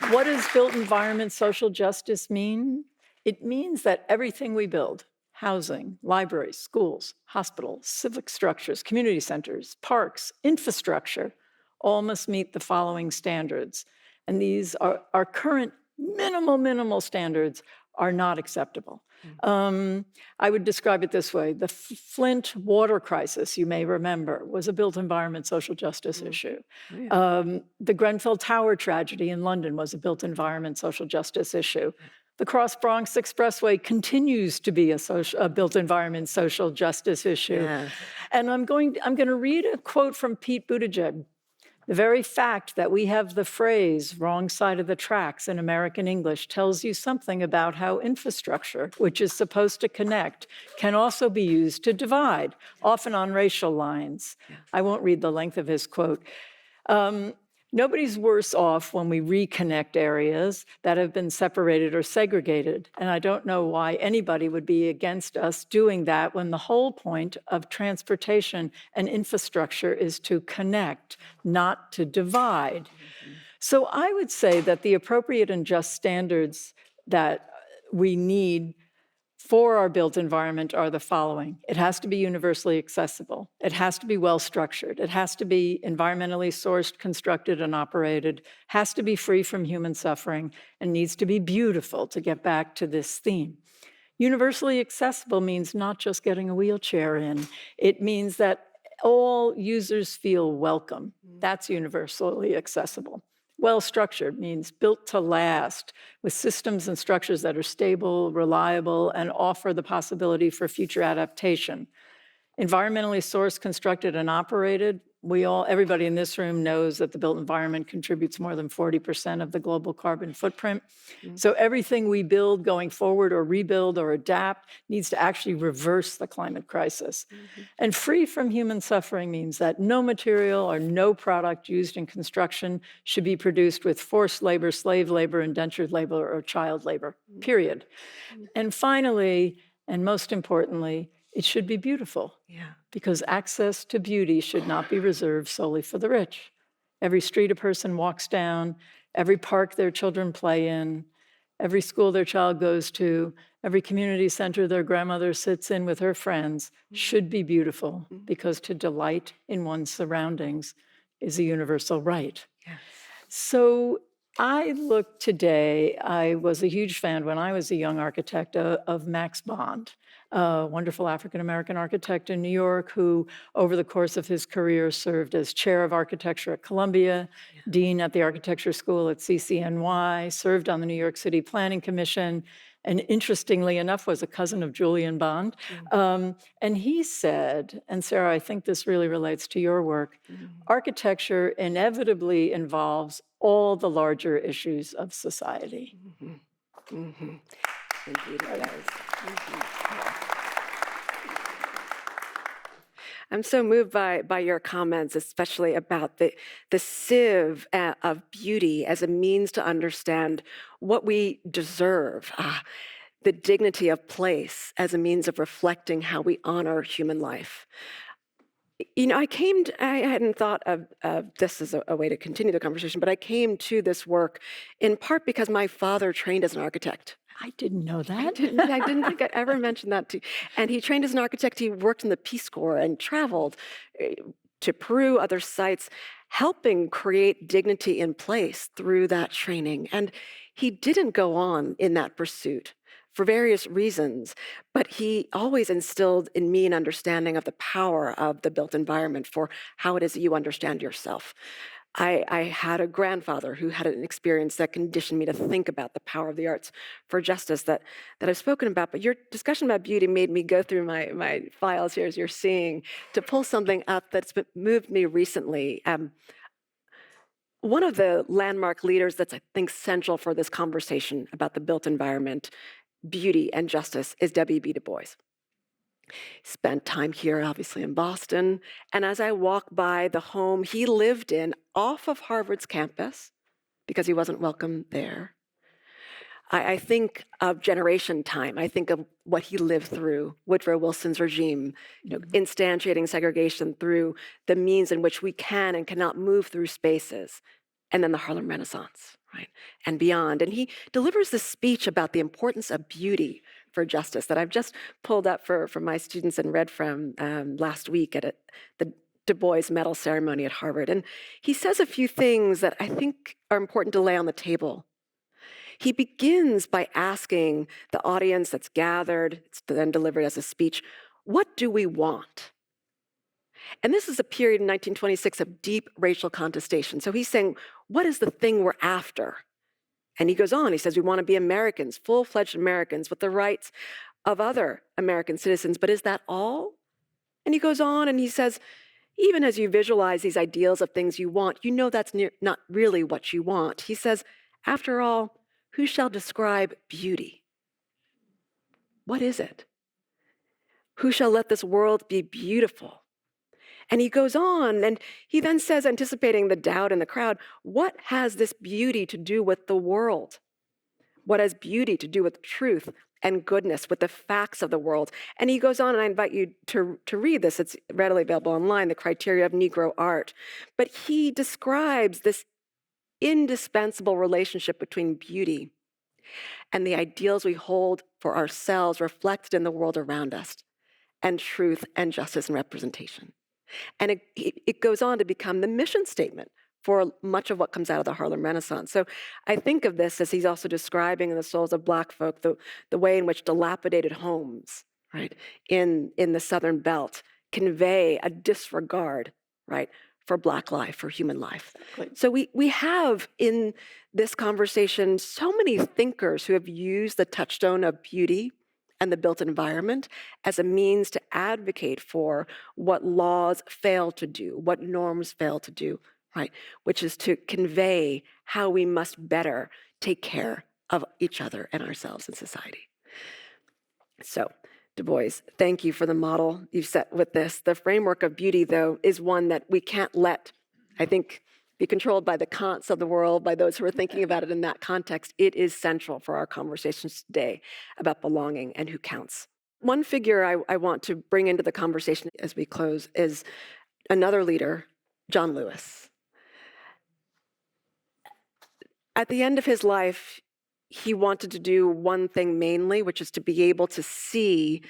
What does built environment, social justice mean? It means that everything we build, housing, libraries, schools, hospitals, civic structures, community centers, parks, infrastructure, all must meet the following standards. And these are our current minimal standards are not acceptable. I would describe it this way. The Flint water crisis, you may remember, was a built environment social justice issue. The Grenfell Tower tragedy in London was a built environment social justice issue. The Cross Bronx Expressway continues to be a built environment social justice issue. Yes. And I'm going to read a quote from Pete Buttigieg. The very fact that we have the phrase wrong side of the tracks in American English tells you something about how infrastructure, which is supposed to connect, can also be used to divide, often on racial lines. Yes. I won't read the length of his quote. Nobody's worse off when we reconnect areas that have been separated or segregated. And I don't know why anybody would be against us doing that when the whole point of transportation and infrastructure is to connect, not to divide. So I would say that the appropriate and just standards that we need for our built environment are the following. It has to be universally accessible. It has to be well-structured. It has to be environmentally sourced, constructed, and operated, has to be free from human suffering, and needs to be beautiful, to get back to this theme. Universally accessible means not just getting a wheelchair in. It means that all users feel welcome. That's universally accessible. Well-structured means built to last, with systems and structures that are stable, reliable, and offer the possibility for future adaptation. Environmentally sourced, constructed, and operated, everybody in this room knows that the built environment contributes more than 40% of the global carbon footprint. So everything we build going forward or rebuild or adapt needs to actually reverse the climate crisis. And free from human suffering means that no material or no product used in construction should be produced with forced labor, slave labor, indentured labor, or child labor, period. And finally, and most importantly, it should be beautiful. Because access to beauty should not be reserved solely for the rich. Every street a person walks down, every park their children play in, every school their child goes to, every community center their grandmother sits in with her friends should be beautiful, because to delight in one's surroundings is a universal right. So I look today, I was a huge fan when I was a young architect of Max Bond, a wonderful African-American architect in New York who, over the course of his career, served as chair of architecture at Columbia, dean at the architecture school at CCNY, served on the New York City Planning Commission, and interestingly enough, was a cousin of Julian Bond. And he said, and Sarah, I think this really relates to your work, architecture inevitably involves all the larger issues of society. Indeed it does. I'm so moved by your comments, especially about the sieve of beauty as a means to understand what we deserve, the dignity of place as a means of reflecting how we honor human life. You know, I hadn't thought of this as a way to continue the conversation, but I came to this work in part because my father trained as an architect. I didn't know that. I didn't think I'd ever mentioned that to you. And he trained as an architect. He worked in the Peace Corps and traveled to Peru, other sites, helping create dignity in place through that training. And he didn't go on in that pursuit for various reasons, but he always instilled in me an understanding of the power of the built environment for how it is that you understand yourself. I had a grandfather who had an experience that conditioned me to think about the power of the arts for justice that I've spoken about. But your discussion about beauty made me go through my files here, as you're seeing, to pull something up that's moved me recently. One of the landmark leaders that's, I think, central for this conversation about the built environment, beauty, and justice is W.B. Du Bois. Spent time here, obviously, in Boston. And as I walk by the home he lived in off of Harvard's campus, because he wasn't welcome there, I think of generation time. I think of what he lived through, Woodrow Wilson's regime, instantiating segregation through the means in which we can and cannot move through spaces, and then the Harlem Renaissance, right, and beyond. And he delivers this speech about the importance of beauty for justice that I've just pulled up for my students and read from last week at the Du Bois Medal ceremony at Harvard. And he says a few things that I think are important to lay on the table. He begins by asking the audience that's gathered, it's then delivered as a speech, what do we want? And this is a period in 1926 of deep racial contestation. So he's saying, what is the thing we're after? And he goes on, he says, we want to be Americans, full-fledged Americans with the rights of other American citizens, but is that all? And he goes on and he says, even as you visualize these ideals of things you want, you know that's not really what you want. He says, after all, who shall describe beauty? What is it? Who shall let this world be beautiful? And he goes on, and he then says, anticipating the doubt in the crowd, what has this beauty to do with the world? What has beauty to do with truth and goodness, with the facts of the world? And he goes on, and I invite you to read this. It's readily available online, The Criteria of Negro Art. But he describes this indispensable relationship between beauty and the ideals we hold for ourselves reflected in the world around us, and truth and justice and representation. And it goes on to become the mission statement for much of what comes out of the Harlem Renaissance. So I think of this as he's also describing in The Souls of Black Folk, the way in which dilapidated homes, right, in the Southern Belt convey a disregard, right, for Black life, for human life. Exactly. So we have in this conversation so many thinkers who have used the touchstone of beauty and the built environment as a means to advocate for what laws fail to do, what norms fail to do, right? Which is to convey how we must better take care of each other and ourselves in society. So, Du Bois, thank you for the model you've set with this. The framework of beauty, though, is one that we can't let, I think, be controlled by the Kants of the world, by those who are thinking about it in that context. It is central for our conversations today about belonging and who counts. One figure I want to bring into the conversation as we close is another leader, John Lewis. At the end of his life, he wanted to do one thing mainly, which is to be able to see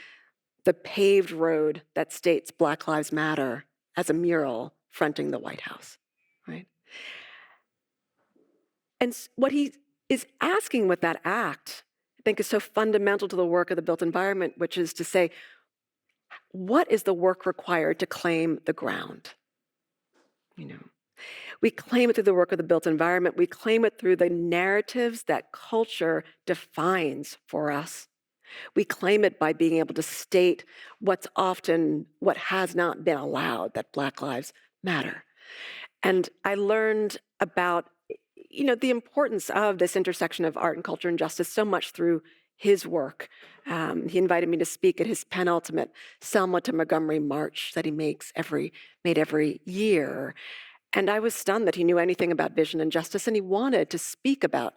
the paved road that states Black Lives Matter as a mural fronting the White House, right? And what he is asking with that act, I think, is so fundamental to the work of the built environment, which is to say, what is the work required to claim the ground? You know, we claim it through the work of the built environment. We claim it through the narratives that culture defines for us. We claim it by being able to state what has not been allowed, that Black lives matter. And I learned about, the importance of this intersection of art and culture and justice so much through his work. He invited me to speak at his penultimate Selma to Montgomery march that he made every year. And I was stunned that he knew anything about vision and justice, and he wanted to speak about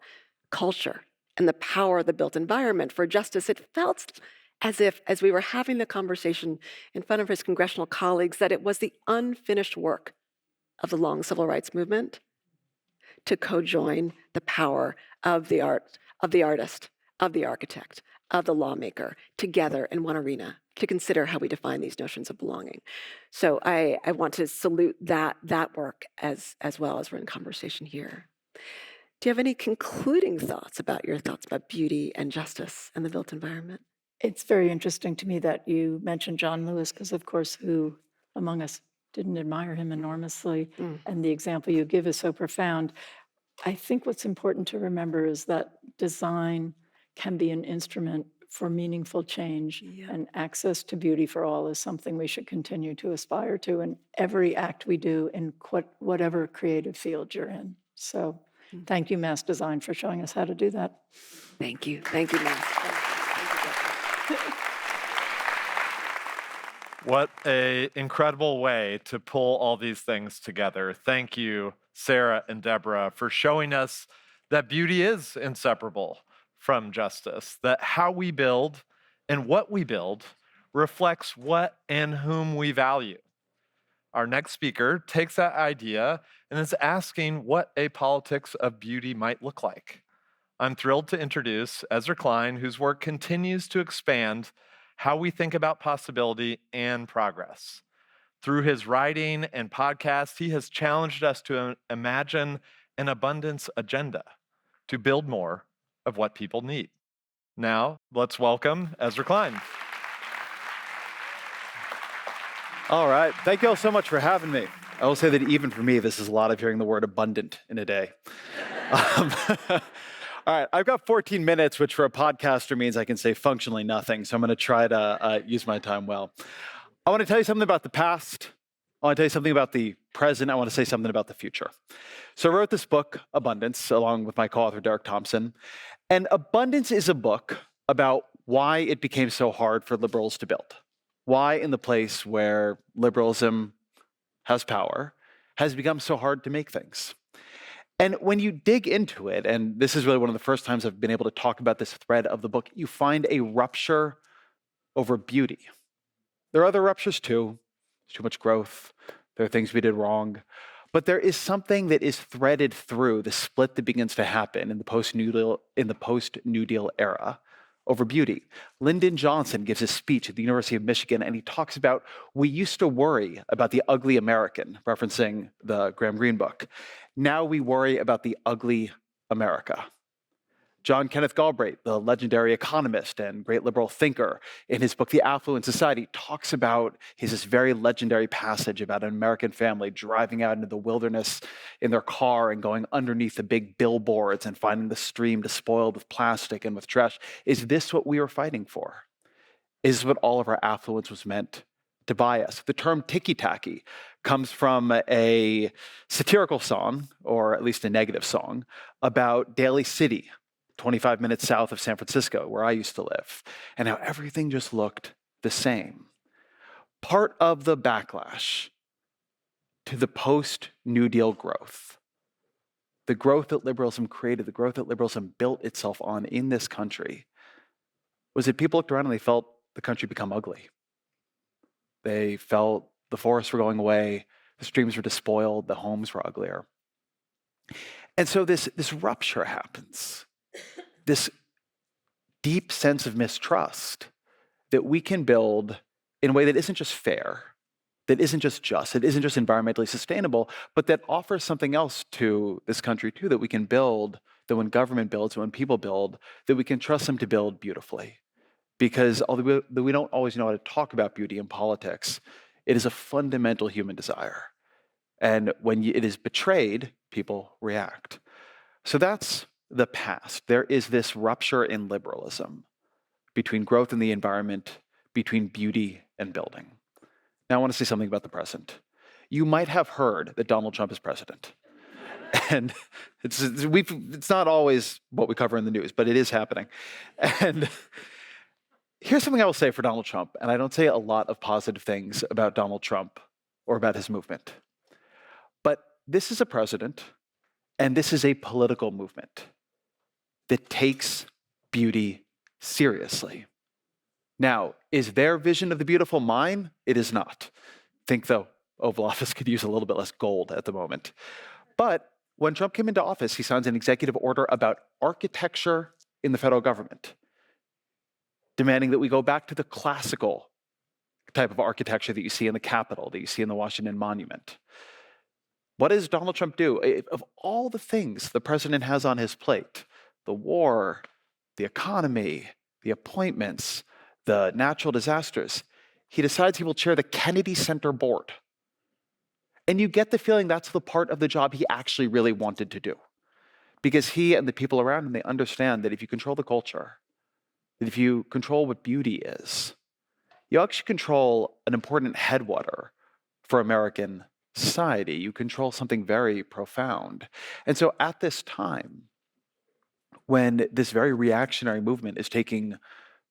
culture and the power of the built environment for justice. It felt as if, as we were having the conversation in front of his congressional colleagues, that it was the unfinished work of the long civil rights movement to co-join the power of the art, of the artist, of the architect, of the lawmaker together in one arena to consider how we define these notions of belonging. So I want to salute that work as well as we're in conversation here. Do you have any concluding thoughts about your thoughts about beauty and justice and the built environment? It's very interesting to me that you mentioned John Lewis, because of course, who among us didn't admire him enormously? And the example you give is so profound. I think what's important to remember is that design can be an instrument for meaningful change, and access to beauty for all is something we should continue to aspire to in every act we do in whatever creative field you're in. So thank you, Mass Design, for showing us how to do that. Thank you, Mass. What an incredible way to pull all these things together. Thank you, Sarah and Deborah, for showing us that beauty is inseparable from justice, that how we build and what we build reflects what and whom we value. Our next speaker takes that idea and is asking what a politics of beauty might look like. I'm thrilled to introduce Ezra Klein, whose work continues to expand how we think about possibility and progress. Through his writing and podcast, he has challenged us to imagine an abundance agenda, to build more of what people need. Now, let's welcome Ezra Klein. All right. Thank you all so much for having me. I will say that even for me, this is a lot of hearing the word abundant in a day. All right. I've got 14 minutes, which for a podcaster means I can say functionally nothing. So I'm going to try to use my time well. I want to tell you something about the past. I want to tell you something about the present. I want to say something about the future. So I wrote this book, Abundance, along with my co-author, Derek Thompson. And Abundance is a book about why it became so hard for liberals to build. Why in the place where liberalism has power has become so hard to make things. And when you dig into it, and this is really one of the first times I've been able to talk about this thread of the book, you find a rupture over beauty. There are other ruptures too. There's too much growth. There are things we did wrong. But there is something that is threaded through the split that begins to happen in the post-New Deal era over beauty. Lyndon Johnson gives a speech at the University of Michigan, and he talks about, we used to worry about the ugly American, referencing the Graham Greene book. Now we worry about the ugly America. John Kenneth Galbraith, the legendary economist and great liberal thinker, in his book, The Affluent Society, talks about this very legendary passage about an American family driving out into the wilderness in their car and going underneath the big billboards and finding the stream despoiled with plastic and with trash. Is this what we were fighting for? Is this what all of our affluence was meant to buy us? The term ticky-tacky comes from a satirical song, or at least a negative song, about Daly City, 25 minutes south of San Francisco, where I used to live, and how everything just looked the same. Part of the backlash to the post-New Deal growth, the growth that liberalism created, the growth that liberalism built itself on in this country, was that people looked around and they felt the country become ugly. They felt the forests were going away, the streams were despoiled, the homes were uglier. And so this rupture happens. This deep sense of mistrust that we can build in a way that isn't just fair, that isn't just just, that isn't just environmentally sustainable, but that offers something else to this country too, that we can build, that when government builds, when people build, that we can trust them to build beautifully. Because although we don't always know how to talk about beauty in politics, it is a fundamental human desire. And when it is betrayed, people react. So that's the past. There is this rupture in liberalism between growth and the environment, between beauty and building. Now I want to say something about the present. You might have heard that Donald Trump is president. And it's not always what we cover in the news, but it is happening. And here's something I will say for Donald Trump, and I don't say a lot of positive things about Donald Trump or about his movement. But this is a president, and this is a political movement that takes beauty seriously. Now, is their vision of the beautiful mine? It is not. Think, though, Oval Office could use a little bit less gold at the moment. But when Trump came into office, he signs an executive order about architecture in the federal government, demanding that we go back to the classical type of architecture that you see in the Capitol, that you see in the Washington Monument. What does Donald Trump do? Of all the things the president has on his plate, the war, the economy, the appointments, the natural disasters, he decides he will chair the Kennedy Center Board. And you get the feeling that's the part of the job he actually really wanted to do. Because he and the people around him, they understand that if you control the culture, that if you control what beauty is, you actually control an important headwater for American society. You control something very profound. And so at this time, when this very reactionary movement is taking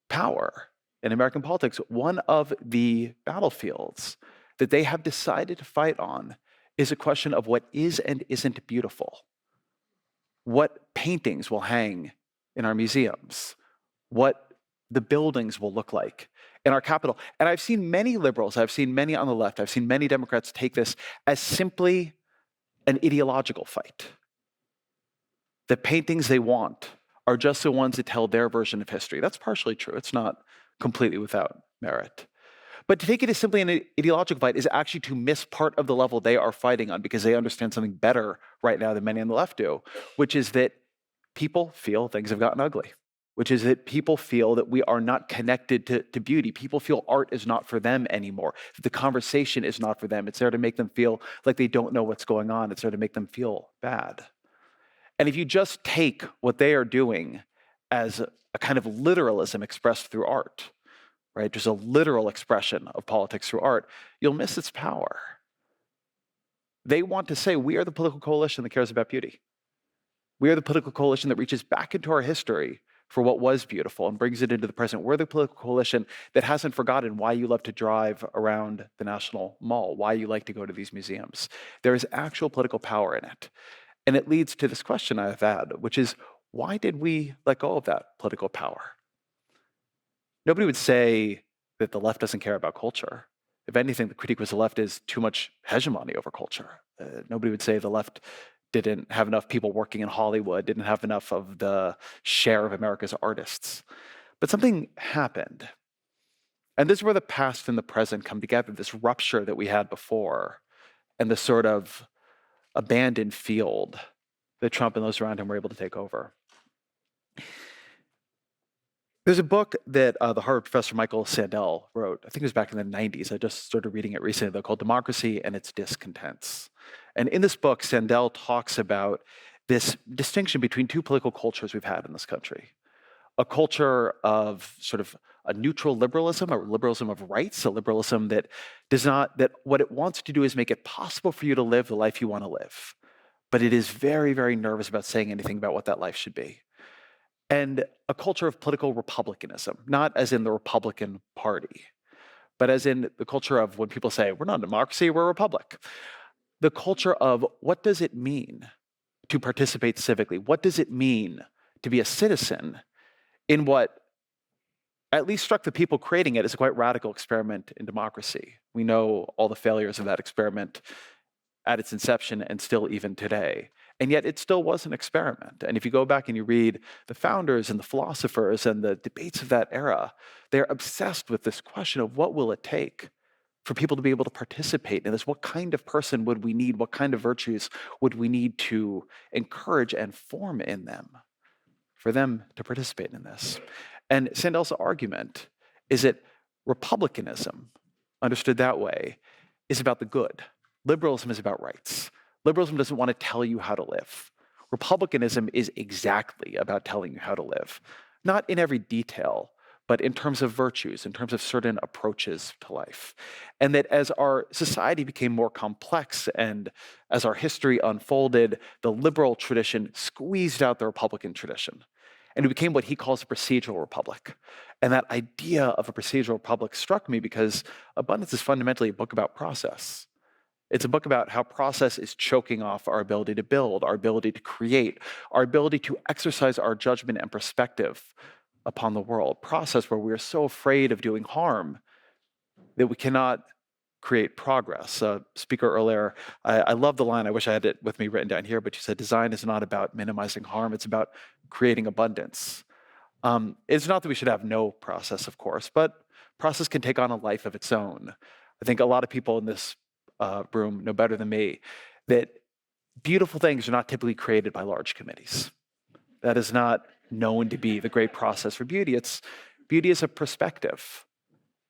power in American politics, one of the battlefields that they have decided to fight on is a question of what is and isn't beautiful. What paintings will hang in our museums, what the buildings will look like in our capital. And I've seen many liberals, I've seen many on the left, I've seen many Democrats take this as simply an ideological fight. The paintings they want are just the ones that tell their version of history. That's partially true. It's not completely without merit. But to take it as simply an ideological fight is actually to miss part of the level they are fighting on, because they understand something better right now than many on the left do, which is that people feel things have gotten ugly, which is that people feel that we are not connected to beauty. People feel art is not for them anymore, that the conversation is not for them. It's there to make them feel like they don't know what's going on. It's there to make them feel bad. And if you just take what they are doing as a kind of literalism expressed through art, right, just a literal expression of politics through art, you'll miss its power. They want to say, we are the political coalition that cares about beauty. We are the political coalition that reaches back into our history for what was beautiful and brings it into the present. We're the political coalition that hasn't forgotten why you love to drive around the National Mall, why you like to go to these museums. There is actual political power in it. And it leads to this question I've had, which is, why did we let go of that political power? Nobody would say that the left doesn't care about culture. If anything, the critique was the left is too much hegemony over culture. Nobody would say the left didn't have enough people working in Hollywood, didn't have enough of the share of America's artists. But something happened. And this is where the past and the present come together, this rupture that we had before, and the sort of abandoned field that Trump and those around him were able to take over. There's a book that the Harvard professor Michael Sandel wrote, I think it was back in the 90s. I just started reading it recently, though, called Democracy and Its Discontents. And in this book, Sandel talks about this distinction between two political cultures we've had in this country. A culture of sort of a neutral liberalism, a liberalism of rights, a liberalism that that what it wants to do is make it possible for you to live the life you want to live. But it is very, very nervous about saying anything about what that life should be. And a culture of political republicanism, not as in the Republican Party, but as in the culture of when people say, we're not a democracy, we're a republic. The culture of what does it mean to participate civically? What does it mean to be a citizen in what at least struck the people creating it as a quite radical experiment in democracy? We know all the failures of that experiment at its inception and still even today. And yet it still was an experiment. And if you go back and you read the founders and the philosophers and the debates of that era, they're obsessed with this question of what will it take for people to be able to participate in this? What kind of person would we need? What kind of virtues would we need to encourage and form in them for them to participate in this? And Sandel's argument is that republicanism, understood that way, is about the good. Liberalism is about rights. Liberalism doesn't want to tell you how to live. Republicanism is exactly about telling you how to live, not in every detail, but in terms of virtues, in terms of certain approaches to life. And that as our society became more complex and as our history unfolded, the liberal tradition squeezed out the Republican tradition. And it became what he calls a procedural republic. And that idea of a procedural republic struck me because Abundance is fundamentally a book about process. It's a book about how process is choking off our ability to build, our ability to create, our ability to exercise our judgment and perspective upon the world. Process where we are so afraid of doing harm that we cannot create progress. A speaker earlier, I love the line, I wish I had it with me written down here, but she said, design is not about minimizing harm, it's about creating abundance. It's not that we should have no process, of course, but process can take on a life of its own. I think a lot of people in this room know better than me that beautiful things are not typically created by large committees. That is not known to be the great process for beauty. Beauty is a perspective.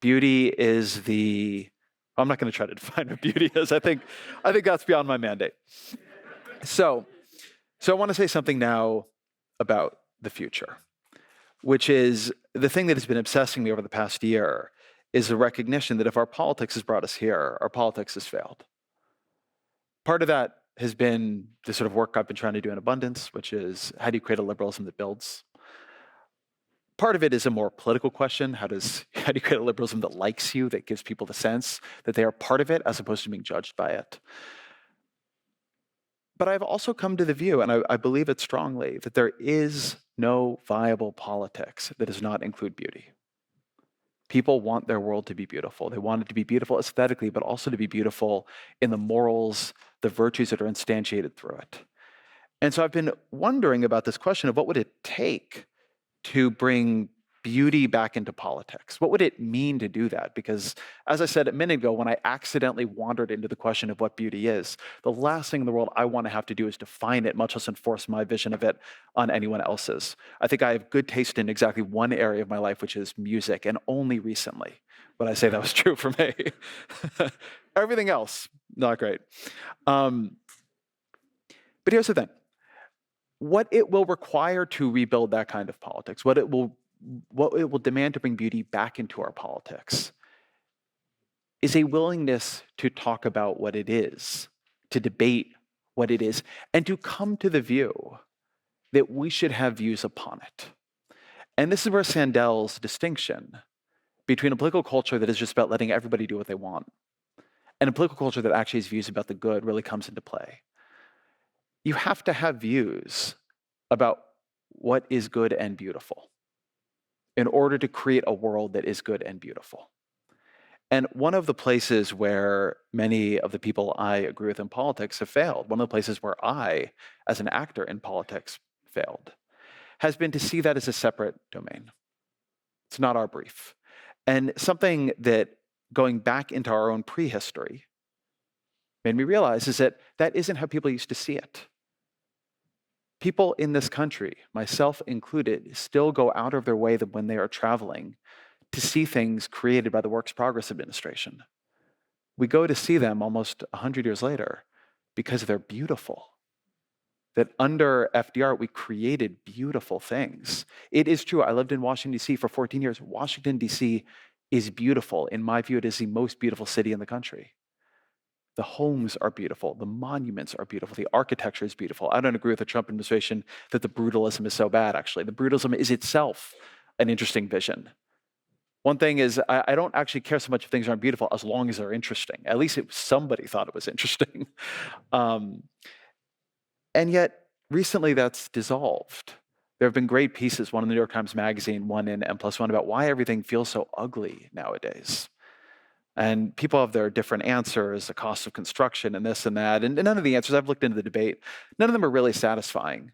Beauty is I'm not going to try to define what beauty is. I think that's beyond my mandate. So I want to say something now about the future, which is the thing that has been obsessing me over the past year is the recognition that if our politics has brought us here, our politics has failed. Part of that has been the sort of work I've been trying to do in Abundance, which is how do you create a liberalism that builds? Part of it is a more political question. How do you create a liberalism that likes you, that gives people the sense that they are part of it as opposed to being judged by it? But I've also come to the view, and I believe it strongly, that there is no viable politics that does not include beauty. People want their world to be beautiful. They want it to be beautiful aesthetically, but also to be beautiful in the morals, the virtues that are instantiated through it. And so I've been wondering about this question of what would it take to bring beauty back into politics? What would it mean to do that? Because as I said a minute ago, when I accidentally wandered into the question of what beauty is, the last thing in the world I want to have to do is define it, much less enforce my vision of it on anyone else's. I think I have good taste in exactly one area of my life, which is music, and only recently would I say that was true for me. Everything else, not great. But here's the thing. What it will require to rebuild that kind of politics, what it will demand to bring beauty back into our politics is a willingness to talk about what it is, to debate what it is, and to come to the view that we should have views upon it. And this is where Sandel's distinction between a political culture that is just about letting everybody do what they want and a political culture that actually has views about the good really comes into play. You have to have views about what is good and beautiful in order to create a world that is good and beautiful. And one of the places where many of the people I agree with in politics have failed, one of the places where I, as an actor in politics, failed, has been to see that as a separate domain. It's not our brief. And something that, going back into our own prehistory, made me realize is that that isn't how people used to see it. People in this country, myself included, still go out of their way when they are traveling to see things created by the Works Progress Administration. We go to see them almost 100 years later because they're beautiful. That under FDR, we created beautiful things. It is true, I lived in Washington, D.C. for 14 years. Washington, D.C. is beautiful. In my view, it is the most beautiful city in the country. The homes are beautiful. The monuments are beautiful. The architecture is beautiful. I don't agree with the Trump administration that the brutalism is so bad, actually. The brutalism is itself an interesting vision. One thing is, I don't actually care so much if things aren't beautiful as long as they're interesting. At least somebody thought it was interesting. And yet, recently that's dissolved. There have been great pieces, one in the New York Times Magazine, one in M+1, about why everything feels so ugly nowadays. And people have their different answers, the cost of construction and this and that. And none of the answers, I've looked into the debate, none of them are really satisfying.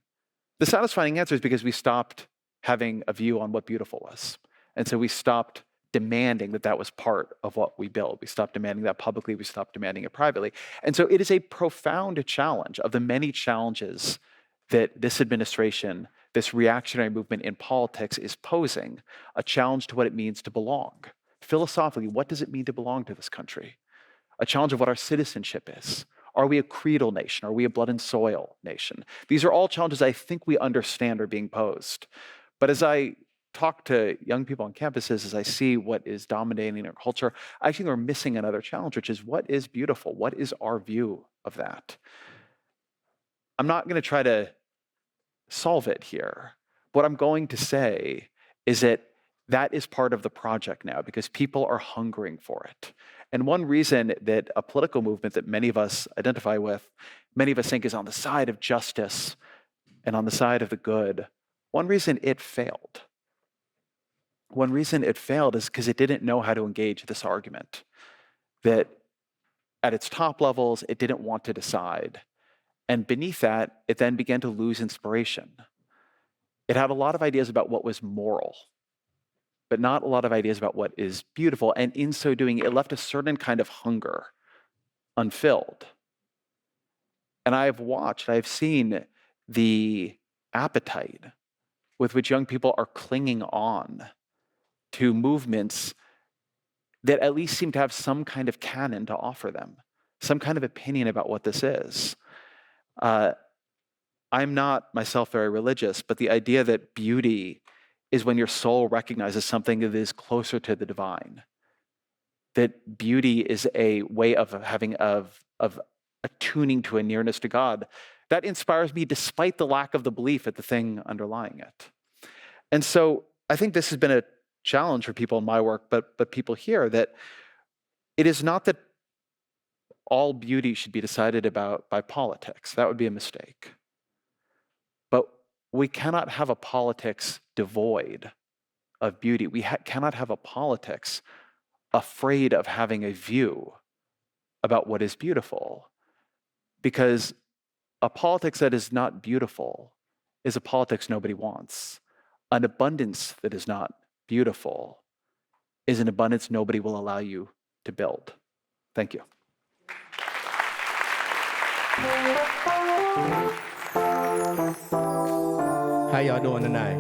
The satisfying answer is because we stopped having a view on what beautiful was. And so we stopped demanding that that was part of what we build. We stopped demanding that publicly. We stopped demanding it privately. And so it is a profound challenge of the many challenges that this administration, this reactionary movement in politics is posing, a challenge to what it means to belong. Philosophically, what does it mean to belong to this country? A challenge of what our citizenship is. Are we a creedal nation? Are we a blood and soil nation? These are all challenges I think we understand are being posed. But as I talk to young people on campuses, as I see what is dominating our culture, I think we're missing another challenge, which is what is beautiful? What is our view of that? I'm not going to try to solve it here. What I'm going to say is that that is part of the project now because people are hungering for it. And one reason that a political movement that many of us identify with, many of us think is on the side of justice and on the side of the good, one reason it failed. One reason it failed is because it didn't know how to engage this argument. That at its top levels, it didn't want to decide. And beneath that, it then began to lose inspiration. It had a lot of ideas about what was moral, but not a lot of ideas about what is beautiful. And in so doing, it left a certain kind of hunger unfilled. And I've seen the appetite with which young people are clinging on to movements that at least seem to have some kind of canon to offer them, some kind of opinion about what this is. I'm not myself very religious, but the idea that beauty is when your soul recognizes something that is closer to the divine, that beauty is a way of attuning to a nearness to God, that inspires me despite the lack of the belief at the thing underlying it. And so I think this has been a challenge for people in my work, but people here, that it is not that all beauty should be decided about by politics. That would be a mistake. But we cannot have a politics devoid of beauty. We cannot have a politics afraid of having a view about what is beautiful. Because a politics that is not beautiful is a politics nobody wants. An abundance that is not beautiful is an abundance nobody will allow you to build. Thank you. How y'all doing tonight?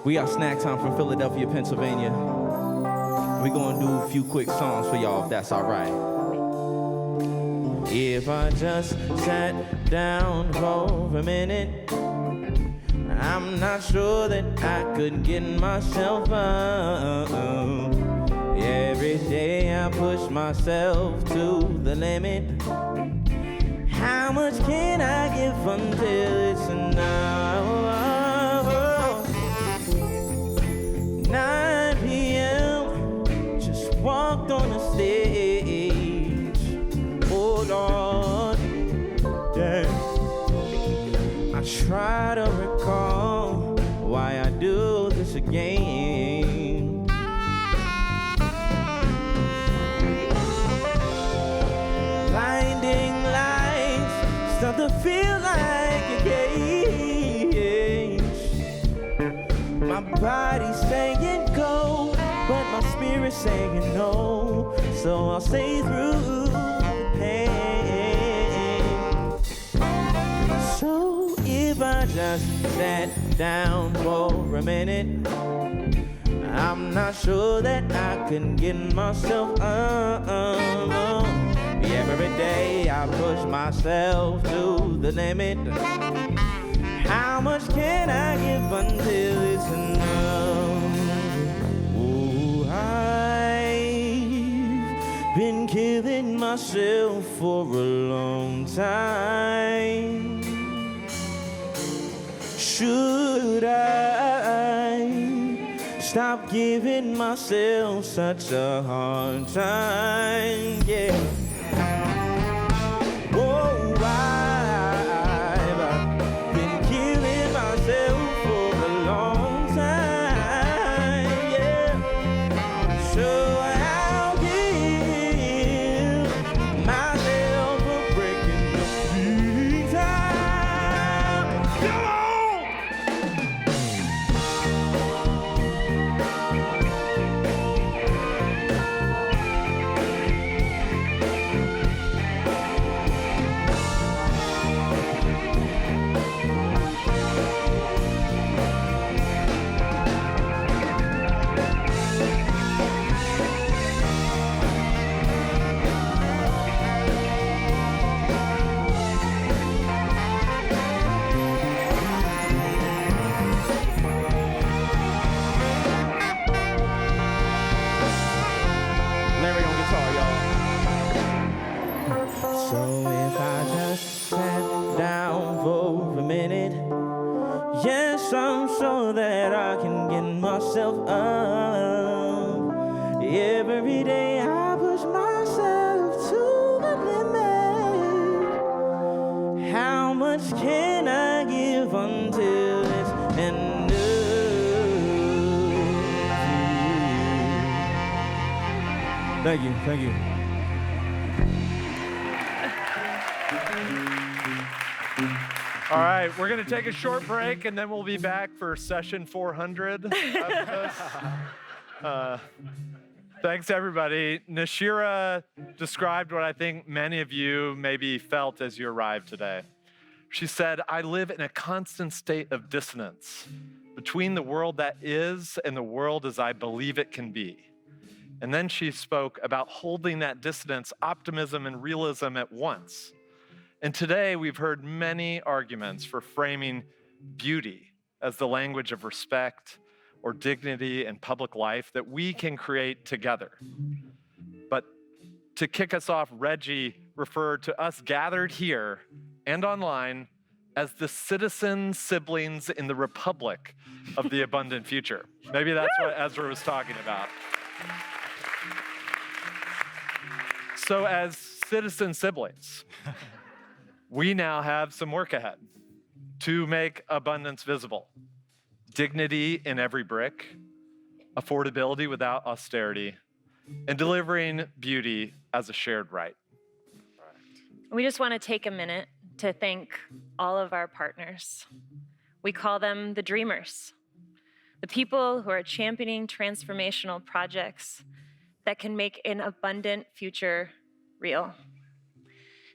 We got Snack Time from Philadelphia, Pennsylvania. We're gonna do a few quick songs for y'all, if that's all right. If I just sat down for a minute, I'm not sure that I could get myself up. Every day I push myself to the limit. How much can I give until it's enough? 9 p.m. Just walked on the stage. Oh Lord, yeah. I try to recall why I do this again. body's saying go, but my spirit's saying no. So I'll stay through the pain. So if I just sat down for a minute, I'm not sure that I can get myself every day I push myself to the limit. How much can I give until it's enough? Oh, I've been killing myself for a long time. Should I stop giving myself such a hard time? Yeah. Oh, I've been killing myself for a long time, yeah. So I'll give myself a break in the meantime. Come on! Larry on guitar, y'all. So if I just sat down for a minute, yes, I'm sure that I can get myself up. Every day I push myself to the limit. How much can I give until it's enough? Thank you, thank you. All right, we're going to take a short break, and then we'll be back for session 400 after this. Thanks, everybody. Nashira described what I think many of you maybe felt as you arrived today. She said, I live in a constant state of dissonance between the world that is and the world as I believe it can be. And then she spoke about holding that dissonance, optimism, and realism at once. And today we've heard many arguments for framing beauty as the language of respect or dignity in public life that we can create together. But to kick us off, Reggie referred to us gathered here and online as the citizen siblings in the republic of the abundant future. Maybe that's what Ezra was talking about. So as citizen siblings, we now have some work ahead to make abundance visible. Dignity in every brick, affordability without austerity, and delivering beauty as a shared right. We just want to take a minute to thank all of our partners. We call them the dreamers, the people who are championing transformational projects that can make an abundant future real.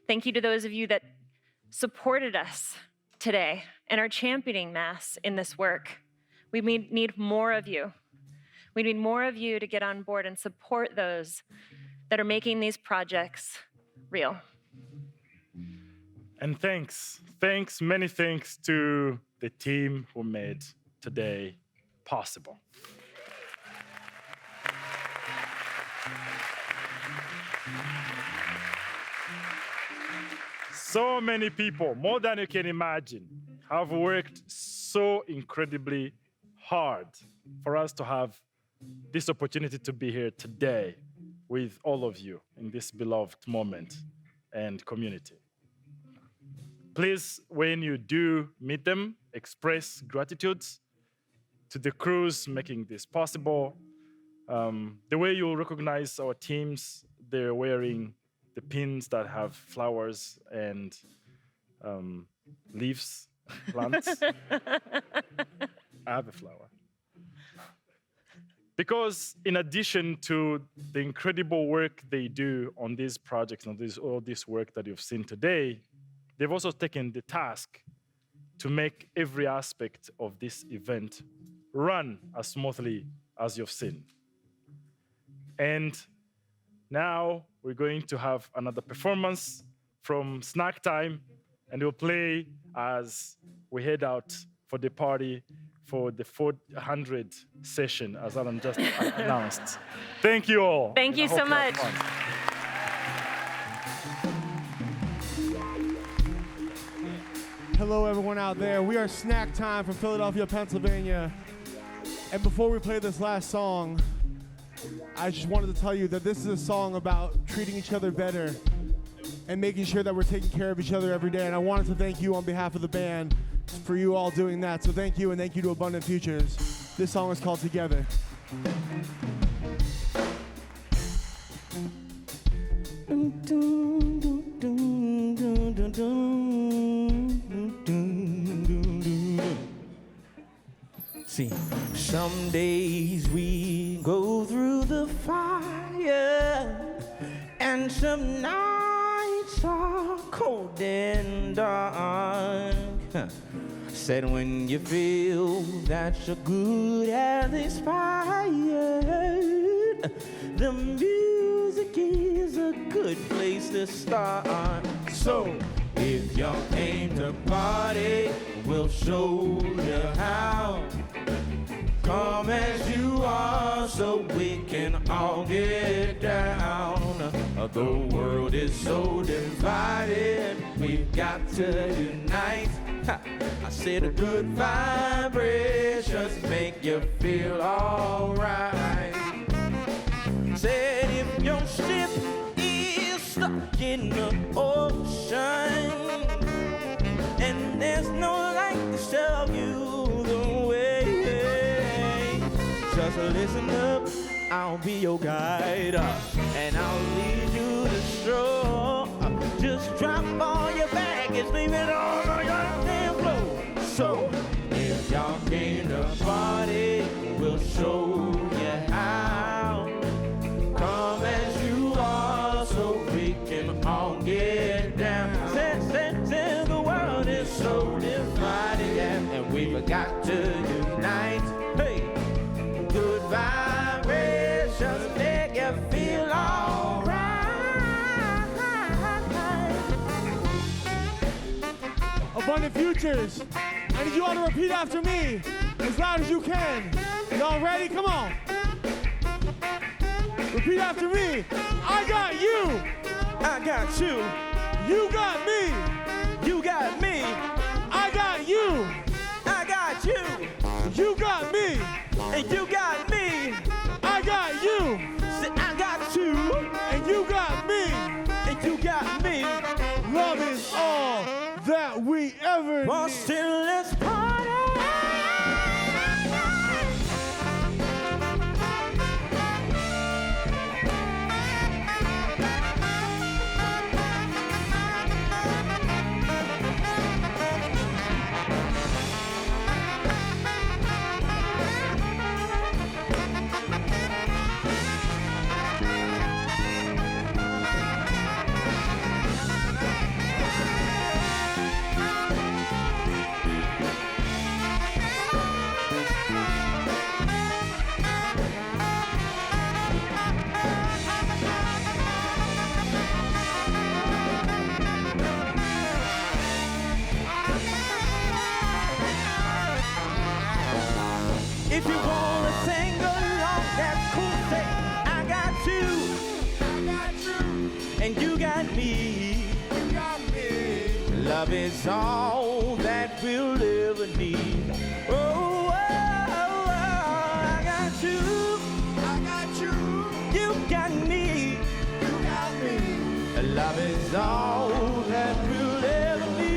Thank you to those of you that supported us today and are championing Mass in this work. We need more of you. We need more of you to get on board and support those that are making these projects real. And many thanks to the team who made today possible. So many people, more than you can imagine, have worked so incredibly hard for us to have this opportunity to be here today with all of you in this beloved moment and community. Please, when you do meet them, express gratitude to the crews making this possible. The way you recognize our teams, they're wearing the pins that have flowers and leaves, plants. I have a flower. Because in addition to the incredible work they do on these projects, on all this work that you've seen today, they've also taken the task to make every aspect of this event run as smoothly as you've seen. And now we're going to have another performance from Snack Time, and we'll play as we head out for the party for the 400 session, as Alan just announced. Thank you all. Thank you so much. Hello, everyone out there. We are Snack Time from Philadelphia, Pennsylvania. And before we play this last song, I just wanted to tell you that this is a song about treating each other better and making sure that we're taking care of each other every day. And I wanted to thank you on behalf of the band for you all doing that. So thank you, and thank you to Abundant Futures. This song is called Together. See, some days we go through the fire, and some nights are cold and dark. Said when you feel that you're good as expired, the music is a good place to start. So if y'all came to party, we'll show you how. Come as you are so we can all get down. The world is so divided, we've got to unite. I said a good vibrations make you feel alright. Said if your ship is stuck in the ocean and there's no light to show you the way, just listen up, I'll be your guide, and I'll lead you to shore. Just drop all your baggage, leave it all on your damn floor. So if y'all came to party, we'll show you how. Come as you are so we can all get down. Since the world is so divided, and we've got to unite. Hey, good vibrations make you feel alright. Abundant Futures, I need you all to repeat after me as loud as you can. Y'all ready? Come on. Repeat after me. I got you. I got you. You got me. You got me. I got you. I got you. You got me. And you got me. I got you. Say, I got you. And you got me. And you got me. Love is all that we ever need. Well, still let's party. If you wanna sing along, that's cool. Say, I got you, and you got me. Love is all that we'll ever need. Oh, I got you, you got me. Love is all that we'll ever need.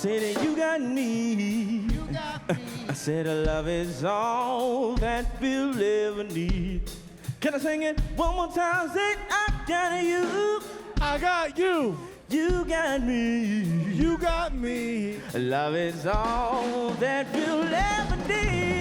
Say that you got me. I said love is all that we'll ever need. Can I sing it one more time? Say I got you. I got you. You got me. You got me. Love is all that we'll ever need.